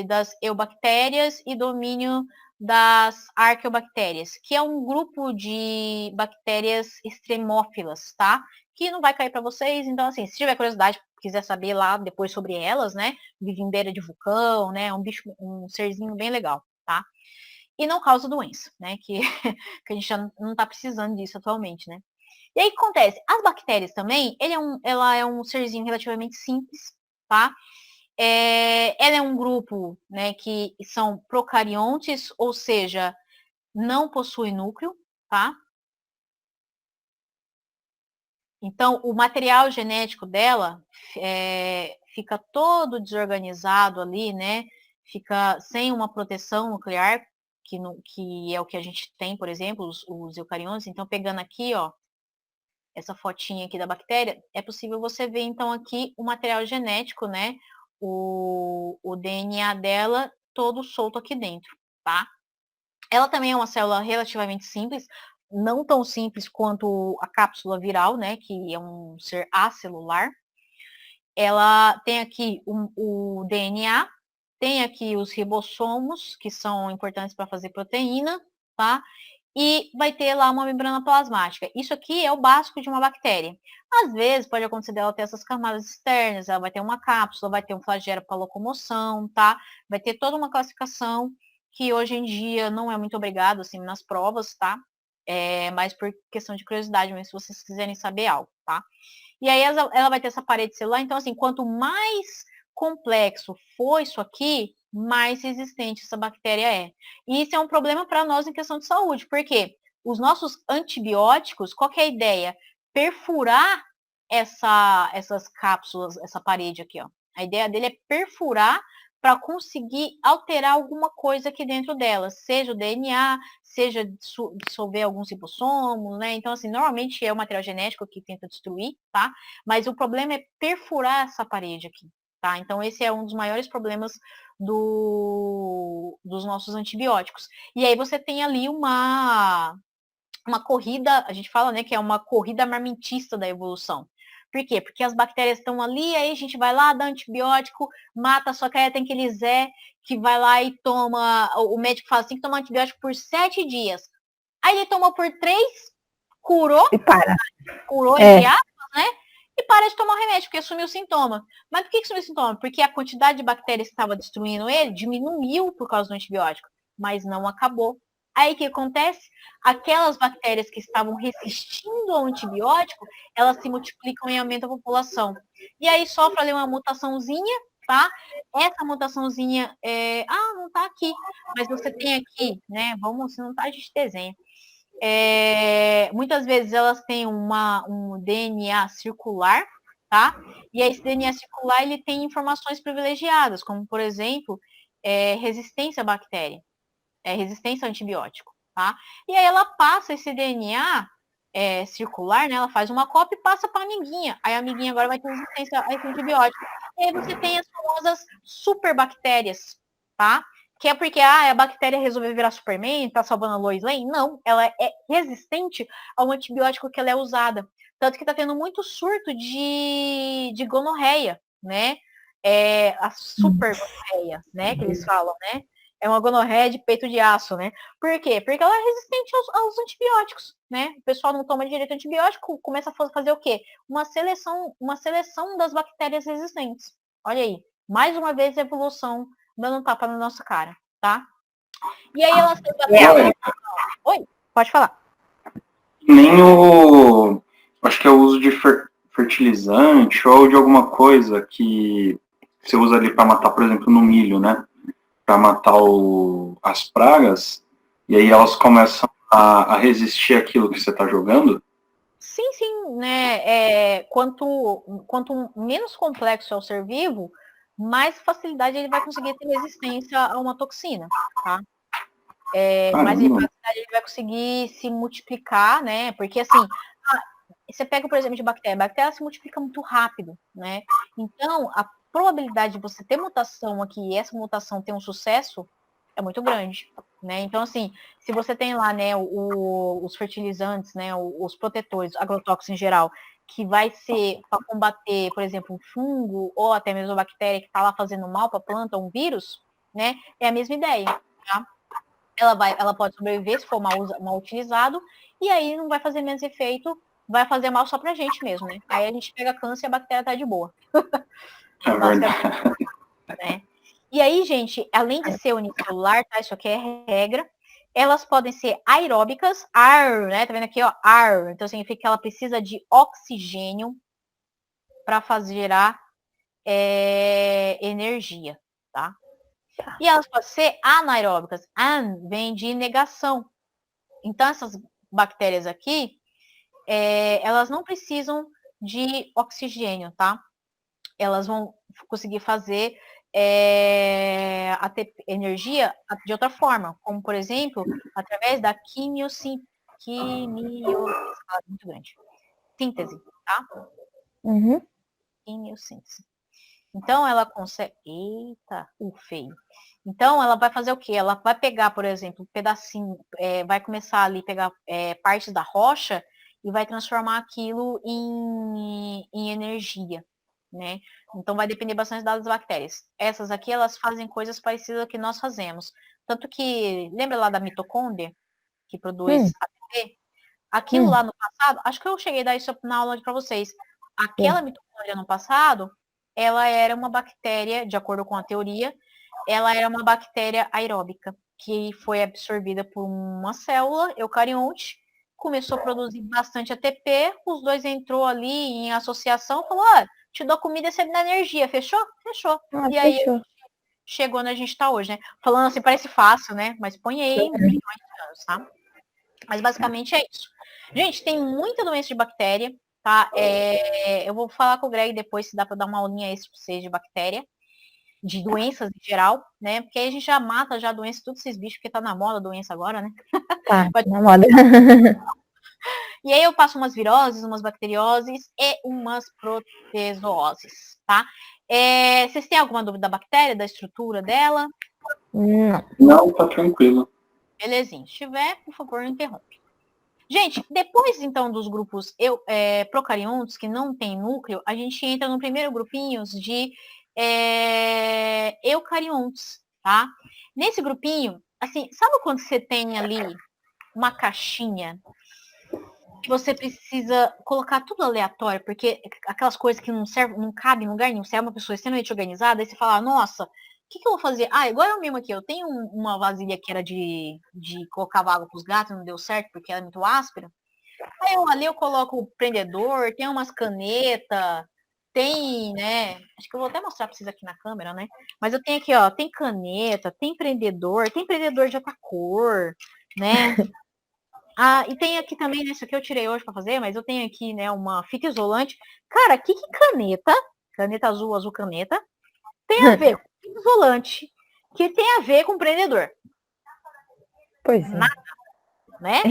das eubactérias e domínio das arqueobactérias, que é um grupo de bactérias extremófilas, tá? Que não vai cair para vocês, então assim, se tiver curiosidade, quiser saber lá depois sobre elas, né? Vive em beira de vulcão, né? Um bicho, um serzinho bem legal, tá? E não causa doença, né? Que, que a gente já não está precisando disso atualmente, né? E aí o que acontece? As bactérias também, ela é um serzinho relativamente simples, tá? Ela é um grupo, né, que são procariontes, ou seja, não possui núcleo, tá? Então, o material genético dela fica todo desorganizado ali, né? Fica sem uma proteção nuclear, que é o que a gente tem, por exemplo, os eucariontes. Então, pegando aqui, ó, essa fotinha aqui da bactéria, é possível você ver, então, aqui o material genético, né? O DNA dela todo solto aqui dentro, tá? Ela também é uma célula relativamente simples, não tão simples quanto a cápsula viral, né? Que é um ser acelular. Ela tem aqui o DNA, tem aqui os ribossomos, que são importantes para fazer proteína, tá? E vai ter lá uma membrana plasmática. Isso aqui é o básico de uma bactéria. Às vezes pode acontecer dela ter essas camadas externas, ela vai ter uma cápsula, vai ter um flagelo para locomoção, tá? Vai ter toda uma classificação que hoje em dia não é muito obrigado, assim, nas provas, tá? Mas por questão de curiosidade, mas se vocês quiserem saber algo, tá? E aí ela vai ter essa parede celular, então assim, quanto mais complexo for isso aqui, mais resistente essa bactéria é. E isso é um problema para nós em questão de saúde, porque os nossos antibióticos, qual que é a ideia? Perfurar essas cápsulas, essa parede aqui, ó. A ideia dele é perfurar para conseguir alterar alguma coisa aqui dentro dela, seja o DNA, seja dissolver alguns ribossomos, né? Então, assim, normalmente é o material genético que tenta destruir, tá? Mas o problema é perfurar essa parede aqui, tá? Então, esse é um dos maiores problemas dos nossos antibióticos. E aí você tem ali uma corrida, a gente fala, né, que é uma corrida armamentista da evolução. Por quê? Porque as bactérias estão ali, aí a gente vai lá, dá antibiótico, mata, só que aí tem aquele Zé que vai lá e toma, o médico fala assim, que toma antibiótico por 7 dias. Aí ele tomou por 3, curou, e para. Curou, entre aspas, né? E para de tomar o remédio, porque sumiu o sintoma. Mas por que sumiu o sintoma? Porque a quantidade de bactérias que estava destruindo ele diminuiu por causa do antibiótico, mas não acabou. Aí o que acontece? Aquelas bactérias que estavam resistindo ao antibiótico, elas se multiplicam e aumentam a população. E aí sofre ali uma mutaçãozinha, tá? Essa mutaçãozinha não tá aqui, mas você tem aqui, né? Se não tá, a gente desenha. Muitas vezes elas têm um DNA circular, tá? E esse DNA circular ele tem informações privilegiadas, como por exemplo, resistência à bactéria, resistência ao antibiótico, tá? E aí ela passa esse DNA circular, né? Ela faz uma cópia e passa para a amiguinha. Aí a amiguinha agora vai ter resistência a esse antibiótico. E aí você tem as famosas superbactérias, tá? Que é porque a bactéria resolveu virar Superman, tá salvando a Lois Lane? Não, ela é resistente ao antibiótico que ela é usada. Tanto que tá tendo muito surto de gonorreia, né? A super gonorreia, né? Que eles falam, né? É uma gonorreia de peito de aço, né? Por quê? Porque ela é resistente aos antibióticos, né? O pessoal não toma direito antibiótico, começa a fazer o quê? Uma seleção das bactérias resistentes. Olha aí, mais uma vez a evolução dando um tapa na nossa cara, tá? E aí ela Oi, pode falar. Nem o... Acho que é o uso de fertilizante ou de alguma coisa que você usa ali para matar, por exemplo, no milho, né? Para matar as pragas, e aí elas começam a resistir àquilo que você está jogando? Sim, né? Quanto menos complexo é o ser vivo, mais facilidade ele vai conseguir ter resistência a uma toxina, tá? Mais facilidade ele vai conseguir se multiplicar, né? Porque assim, você pega, por exemplo, de bactéria, a bactéria se multiplica muito rápido, né? Então, a probabilidade de você ter mutação aqui e essa mutação ter um sucesso é muito grande, né? Então, assim, se você tem lá, né, os fertilizantes, né, os protetores, agrotóxicos em geral, que vai ser para combater, por exemplo, um fungo ou até mesmo uma bactéria que está lá fazendo mal para a planta, um vírus, né? É a mesma ideia, tá? ela pode sobreviver se for mal utilizado, e aí não vai fazer menos efeito, vai fazer mal só pra gente mesmo, né? Aí a gente pega câncer e a bactéria tá de boa. É verdade. Né? E aí, gente, além de ser unicelular, tá? Isso aqui é regra. Elas podem ser aeróbicas, né? Tá vendo aqui, ó, Então significa que ela precisa de oxigênio para fazer gerar energia, tá? E elas podem ser anaeróbicas. An vem de negação. Então essas bactérias aqui, elas não precisam de oxigênio, tá? Elas vão conseguir fazer energia de outra forma, como por exemplo, através da quimiossíntese, muito grande, síntese, tá? Uhum. Quimiossíntese. Então ela consegue, eita, feio. Então ela vai fazer o quê? Ela vai pegar, por exemplo, um pedacinho, vai começar ali a pegar partes da rocha e vai transformar aquilo em energia, né? Então vai depender bastante das bactérias. Essas aqui, elas fazem coisas parecidas ao que nós fazemos. Tanto que, lembra lá da mitocôndria, que produz ATP? Aquilo lá no passado, acho que eu cheguei a dar isso na aula para vocês. Aquela mitocôndria no passado, ela era uma bactéria, de acordo com a teoria, ela era uma bactéria aeróbica, que foi absorvida por uma célula eucarionte, começou a produzir bastante ATP, os dois entrou ali em associação, falou, te dou comida e você me dá energia, fechou? Fechou. E aí Fechou. chegou onde a gente está hoje, né? Falando assim, parece fácil, né? Mas põe aí milhões de anos, tá? Mas basicamente é isso. Gente, tem muita doença de bactéria, tá? Eu vou falar com o Greg depois se dá para dar uma aulinha extra para vocês de bactéria, de doenças em geral, né? Porque aí a gente já mata já a doença, todos esses bichos, porque tá na moda a doença agora, né? Tá, na moda. E aí eu passo umas viroses, umas bacterioses e umas protezooses, tá? Vocês têm alguma dúvida da bactéria, da estrutura dela? Não. Não, tá tranquilo. Belezinha. Se tiver, por favor, interrompe. Gente, depois então dos grupos procariontes que não tem núcleo, a gente entra no primeiro grupinho de eucariontes, tá? Nesse grupinho, assim, sabe quando você tem ali uma caixinha que você precisa colocar tudo aleatório, porque aquelas coisas que não servem, não cabem em lugar nenhum, você é uma pessoa extremamente organizada, aí você fala, nossa, o que eu vou fazer? Igual eu mesmo aqui, eu tenho uma vasilha que era de colocar água para os gatos, não deu certo porque era muito áspera. Aí ali eu coloco o prendedor, tem umas canetas, tem, né? Acho que eu vou até mostrar para vocês aqui na câmera, né? Mas eu tenho aqui, ó, tem caneta, tem prendedor de outra cor, né? E tem aqui também, né? Isso aqui eu tirei hoje para fazer, mas eu tenho aqui, né, uma fita isolante. Cara, que caneta azul, azul caneta, tem a ver com fita isolante, que tem a ver com prendedor? Pois é. Nada, né?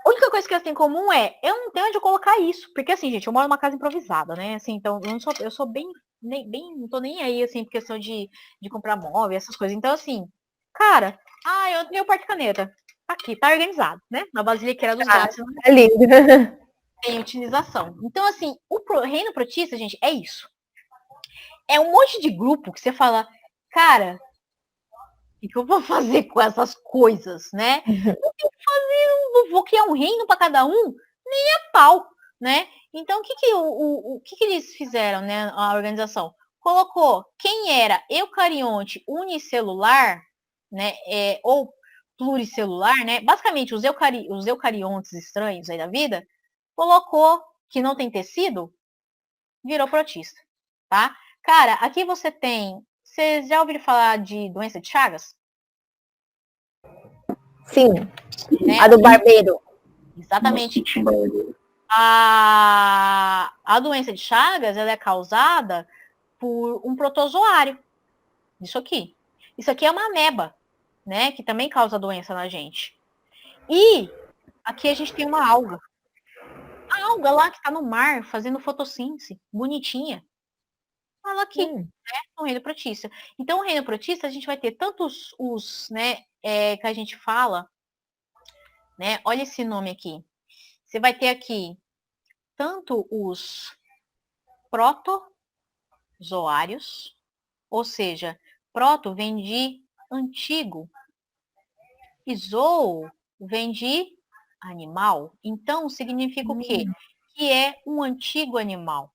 A única coisa que elas têm em comum eu não tenho onde colocar isso. Porque assim, gente, eu moro numa casa improvisada, né? Assim, então eu sou bem, não tô nem aí, assim, por questão de comprar móvel, essas coisas. Então, assim, cara, eu tenho porta-caneta. Aqui, tá organizado, né? Na vasilheira dos gatos. É lindo. Tem utilização. Então, assim, o reino protista, gente, é isso. É um monte de grupo que você fala, cara, o que eu vou fazer com essas coisas, né? Não tem o que fazer, vou criar um reino para cada um, nem a pau, né? Então, o que eles fizeram, né, a organização? Colocou quem era eucarionte unicelular, né, ou pluricelular, né? Basicamente, os eucariontes estranhos aí da vida, colocou que não tem tecido, virou protista, tá? Cara, aqui você tem. Vocês já ouviram falar de doença de Chagas? Sim. Né? A do barbeiro. Exatamente. A doença de Chagas, ela é causada por um protozoário. Isso aqui. Isso aqui é uma ameba, né? Que também causa doença na gente. E aqui a gente tem uma alga. A alga lá que está no mar, fazendo fotossíntese, bonitinha. Ela aqui, né? No reino protista. Então, o reino protista, a gente vai ter tantos os, né, que a gente fala, né? Olha esse nome aqui. Você vai ter aqui tanto os protozoários, ou seja, proto vem de antigo, E zoo vem de animal. Então, significa o quê? Que é um antigo animal,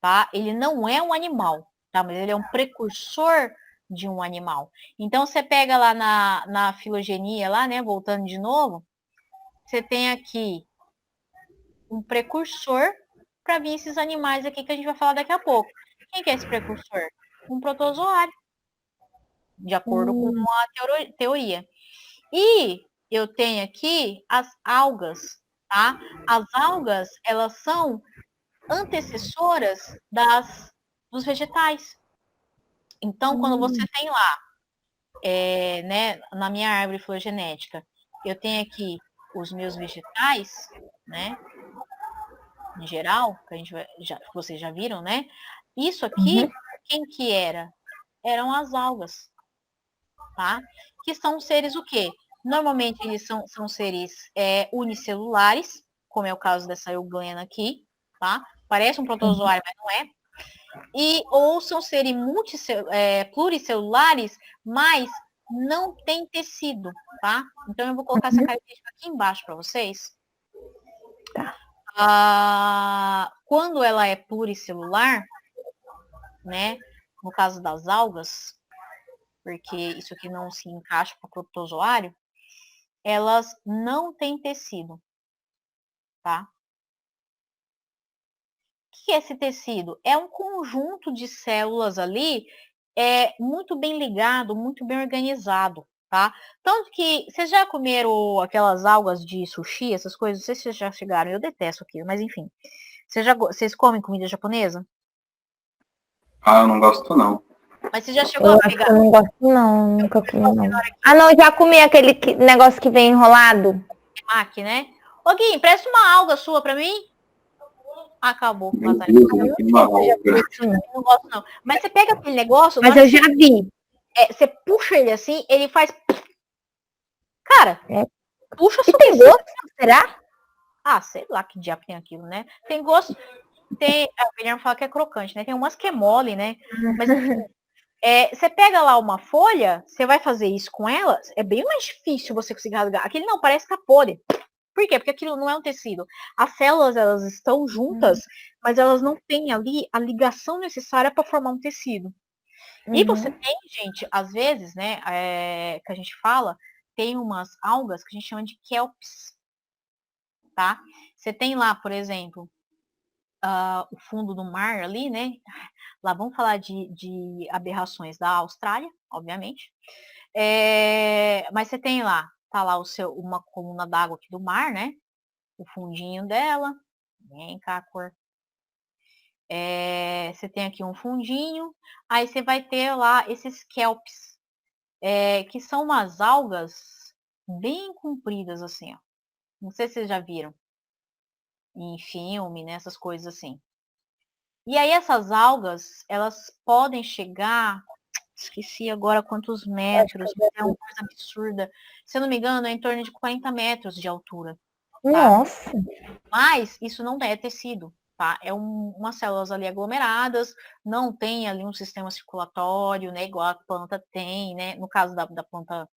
tá? Ele não é um animal, tá? Mas ele é um precursor de um animal. Então, você pega lá na filogenia, lá, né? Voltando de novo, você tem aqui um precursor para vir esses animais aqui que a gente vai falar daqui a pouco. Quem que é esse precursor? Um protozoário, de acordo com a teoria. E eu tenho aqui as algas, tá? As algas, elas são antecessoras dos vegetais. Então, quando você tem lá, né, na minha árvore filogenética, eu tenho aqui os meus vegetais, né, em geral, que vocês já viram, né? Isso aqui, quem que era? Eram as algas, tá? Que são seres o quê? Normalmente eles são seres unicelulares, como é o caso dessa euglena aqui, tá? Parece um protozoário, mas não é. Ou são seres pluricelulares, mas não tem tecido, tá? Então eu vou colocar essa característica aqui embaixo para vocês. Tá. Quando ela é pluricelular, né? No caso das algas, porque isso aqui não se encaixa para o protozoário, elas não têm tecido, tá? O que é esse tecido? É um conjunto de células ali, muito bem ligado, muito bem organizado, tá? Tanto que, vocês já comeram aquelas algas de sushi, essas coisas? Não sei se vocês já chegaram, eu detesto aquilo, mas enfim. Vocês comem comida japonesa? Ah, eu não gosto não. Mas você já chegou a pegar? Eu não gosto não, nunca comi não. Ah não, já comi aquele negócio que vem enrolado. Temaki, né? Ô Gui, empresta uma alga sua pra mim. Acabou. Meu Deus, eu tenho uma alga. Não gosto não. Mas você pega aquele negócio... Mas eu já vi. Você puxa ele assim, ele faz... Cara, puxa e tem gosto, será? Ah, sei lá que diabo tem aquilo, né? Tem gosto... O Guilherme fala que é crocante, né? Tem umas que é mole, né? Mas você pega lá uma folha, você vai fazer isso com ela, é bem mais difícil você conseguir rasgar. Aquele não, parece que tá podre. Por quê? Porque aquilo não é um tecido. As células, elas estão juntas, mas elas não têm ali a ligação necessária para formar um tecido. E você tem, gente, às vezes, né, que a gente fala, tem umas algas que a gente chama de kelps, tá? Você tem lá, por exemplo, o fundo do mar ali, né? Lá vamos falar de aberrações da Austrália, obviamente. Mas você tem lá, tá lá uma coluna d'água aqui do mar, né? O fundinho dela. Vem cá, cor. Você tem aqui um fundinho. Aí você vai ter lá esses kelps, que são umas algas bem compridas, assim, ó. Não sei se vocês já viram em filme, né? Essas coisas assim. E aí essas algas, elas podem chegar, esqueci agora quantos metros, é uma coisa absurda. Se eu não me engano, é em torno de 40 metros de altura. Tá? Nossa! Mas isso não é tecido, tá? É umas células ali aglomeradas, não tem ali um sistema circulatório, né? Igual a planta tem, né? No caso da planta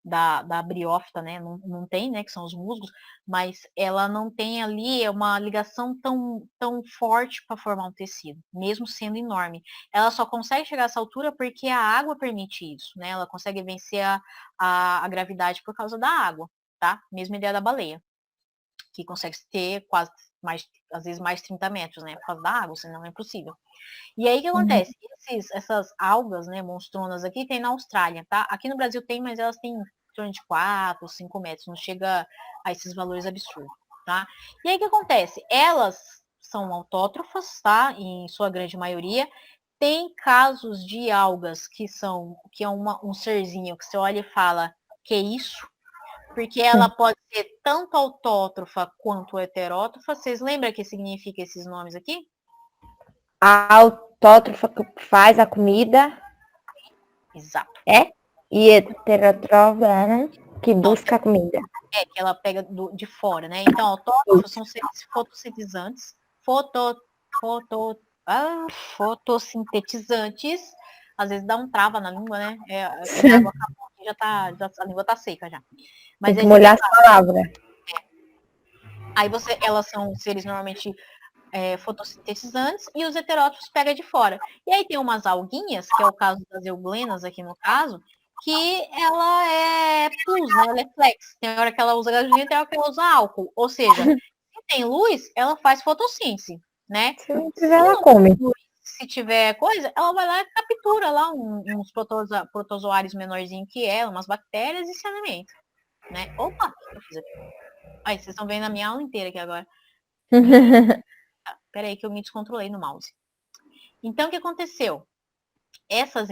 da briófita, né? Não tem, né? Que são os musgos, mas ela não tem ali uma ligação tão forte para formar um tecido, mesmo sendo enorme. Ela só consegue chegar a essa altura porque a água permite isso, né? Ela consegue vencer a gravidade por causa da água, tá? Mesma ideia da baleia, que consegue ter quase às vezes mais 30 metros, né? Por causa da água, senão é impossível. E aí o que acontece? Essas algas, né, monstronas aqui, tem na Austrália, tá? Aqui no Brasil tem, mas elas têm em torno de 4, 5 metros, não chega a esses valores absurdos, tá? E aí o que acontece? Elas são autótrofas, tá? Em sua grande maioria. Tem casos de algas que é um serzinho que você olha e fala, que isso? Porque ela pode ser tanto autótrofa quanto heterótrofa. Vocês lembram o que significa esses nomes aqui? A autótrofa que faz a comida. Exato. E heterótrofa, né? Que busca a comida. Que ela pega de fora, né? Então, autótrofos são seres fotossintetizantes. Fotossintetizantes. Às vezes dá um trava na língua, né? A água acabou a língua tá seca já. Mas tem que molhar as palavras. Aí elas são seres normalmente fotossintetizantes e os heterótrofos pega de fora. E aí tem umas alguinhas, que é o caso das euglenas aqui no caso, que ela é plus, né? Ela é flex. Tem hora que ela usa gasolina, tem hora que ela usa álcool. Ou seja, se tem luz, ela faz fotossíntese, né? Se não tiver, ela come. Se tiver coisa, ela vai lá e captura lá uns protozoários menorzinhos que ela, umas bactérias e se alimenta, né? Opa, o que eu fiz aqui? Aí, vocês estão vendo a minha aula inteira aqui agora. Peraí que eu me descontrolei no mouse. Então, o que aconteceu? Essas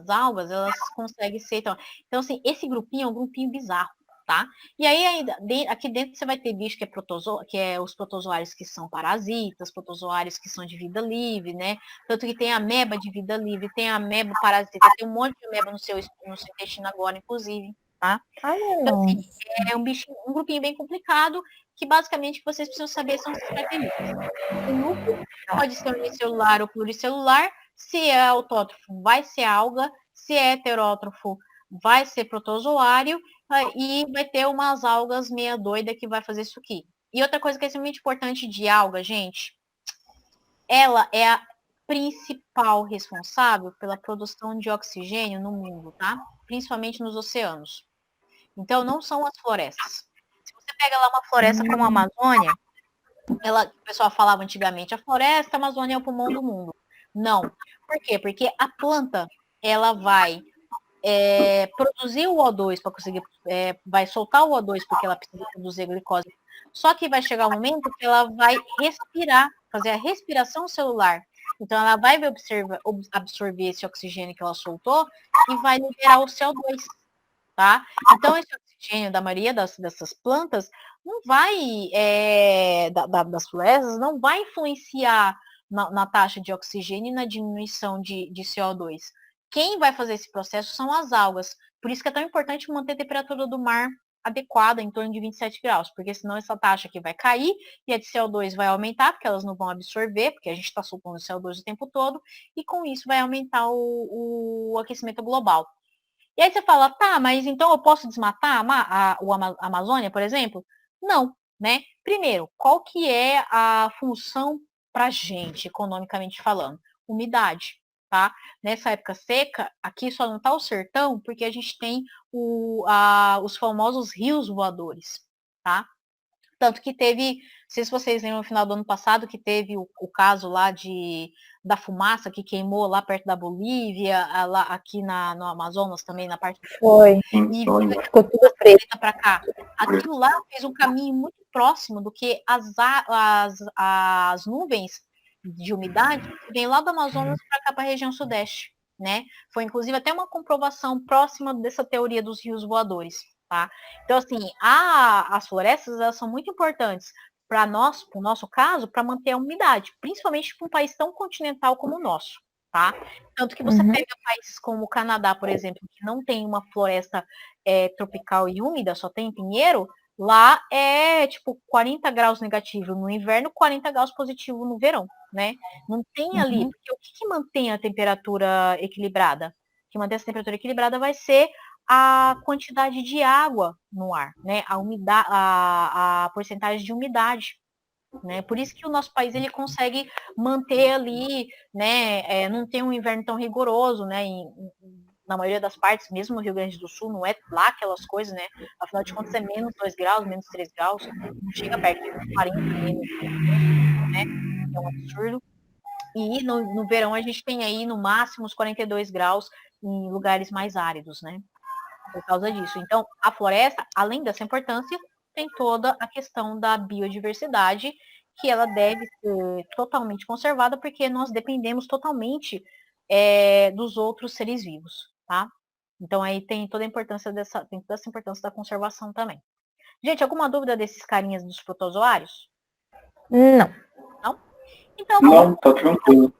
algas, elas conseguem ser... Então, assim, esse grupinho é um grupinho bizarro, tá? E aí, aqui dentro você vai ter bicho que é os protozoários que são parasitas, protozoários que são de vida livre, né? Tanto que tem a ameba de vida livre, tem a ameba parasita, tem um monte de ameba no seu intestino agora, inclusive, tá? Então, assim, é um grupinho bem complicado, que basicamente vocês precisam saber são essas características. O núcleo pode ser unicelular ou pluricelular. Se é autótrofo, vai ser alga. Se é heterótrofo, vai ser protozoário. E vai ter umas algas meia doida que vai fazer isso aqui. E outra coisa que é extremamente importante de alga, gente, ela é a principal responsável pela produção de oxigênio no mundo, tá? Principalmente nos oceanos. Então, não são as florestas. Se você pega lá uma floresta como a Amazônia, o pessoal falava antigamente, a floresta, a Amazônia é o pulmão do mundo. Não. Por quê? Porque a planta, ela vai produzir o O2 para conseguir, vai soltar o O2 porque ela precisa produzir glicose. Só que vai chegar um momento que ela vai respirar, fazer a respiração celular. Então, ela vai absorver esse oxigênio que ela soltou e vai liberar o CO2, tá? Então, esse oxigênio da maioria dessas plantas não vai, das florestas, não vai influenciar na taxa de oxigênio e na diminuição de CO2. Quem vai fazer esse processo são as algas. Por isso que é tão importante manter a temperatura do mar adequada, em torno de 27 graus, porque senão essa taxa aqui vai cair e a de CO2 vai aumentar, porque elas não vão absorver, porque a gente está soltando CO2 o tempo todo, e com isso vai aumentar o aquecimento global. E aí você fala, tá, mas então eu posso desmatar a Amazônia, por exemplo? Não, né? Primeiro, qual que é a função para a gente, economicamente falando? Umidade, tá? Nessa época seca, aqui só não está o sertão, porque a gente tem os famosos rios voadores, tá? Tanto que teve, não sei se vocês lembram no final do ano passado, que teve o caso lá da fumaça que queimou lá perto da Bolívia, lá aqui no Amazonas também, na parte do Foi. E ficou tudo preto para cá. Aquilo lá fez um caminho muito próximo do que as nuvens de umidade que vem lá do Amazonas para cá, para a região sudeste, né? Foi inclusive até uma comprovação próxima dessa teoria dos rios voadores. Tá? Então, assim, as florestas elas são muito importantes para o nosso caso, para manter a umidade, principalmente para um país tão continental como o nosso. Tá? Tanto que você pega países como o Canadá, por exemplo, que não tem uma floresta tropical e úmida, só tem pinheiro, lá é tipo 40 graus negativo no inverno, 40 graus positivo no verão, né? Não tem ali, porque o que mantém a temperatura equilibrada? O que mantém essa temperatura equilibrada vai ser a quantidade de água no ar, né? A porcentagem de umidade, né? Por isso que o nosso país ele consegue manter ali, né? Não tem um inverno tão rigoroso, né? Na maioria das partes, mesmo no Rio Grande do Sul, não é lá aquelas coisas, né? Afinal de contas é menos 2 graus, menos 3 graus, não chega perto de 40, menos, né? É um absurdo. E no verão a gente tem aí no máximo os 42 graus em lugares mais áridos, né? Por causa disso. Então, a floresta, além dessa importância, tem toda a questão da biodiversidade, que ela deve ser totalmente conservada, porque nós dependemos totalmente dos outros seres vivos, tá? Então, aí tem toda a importância tem toda essa importância da conservação também. Gente, alguma dúvida desses carinhas dos protozoários? Não. Não? Então, não, tá tranquilo.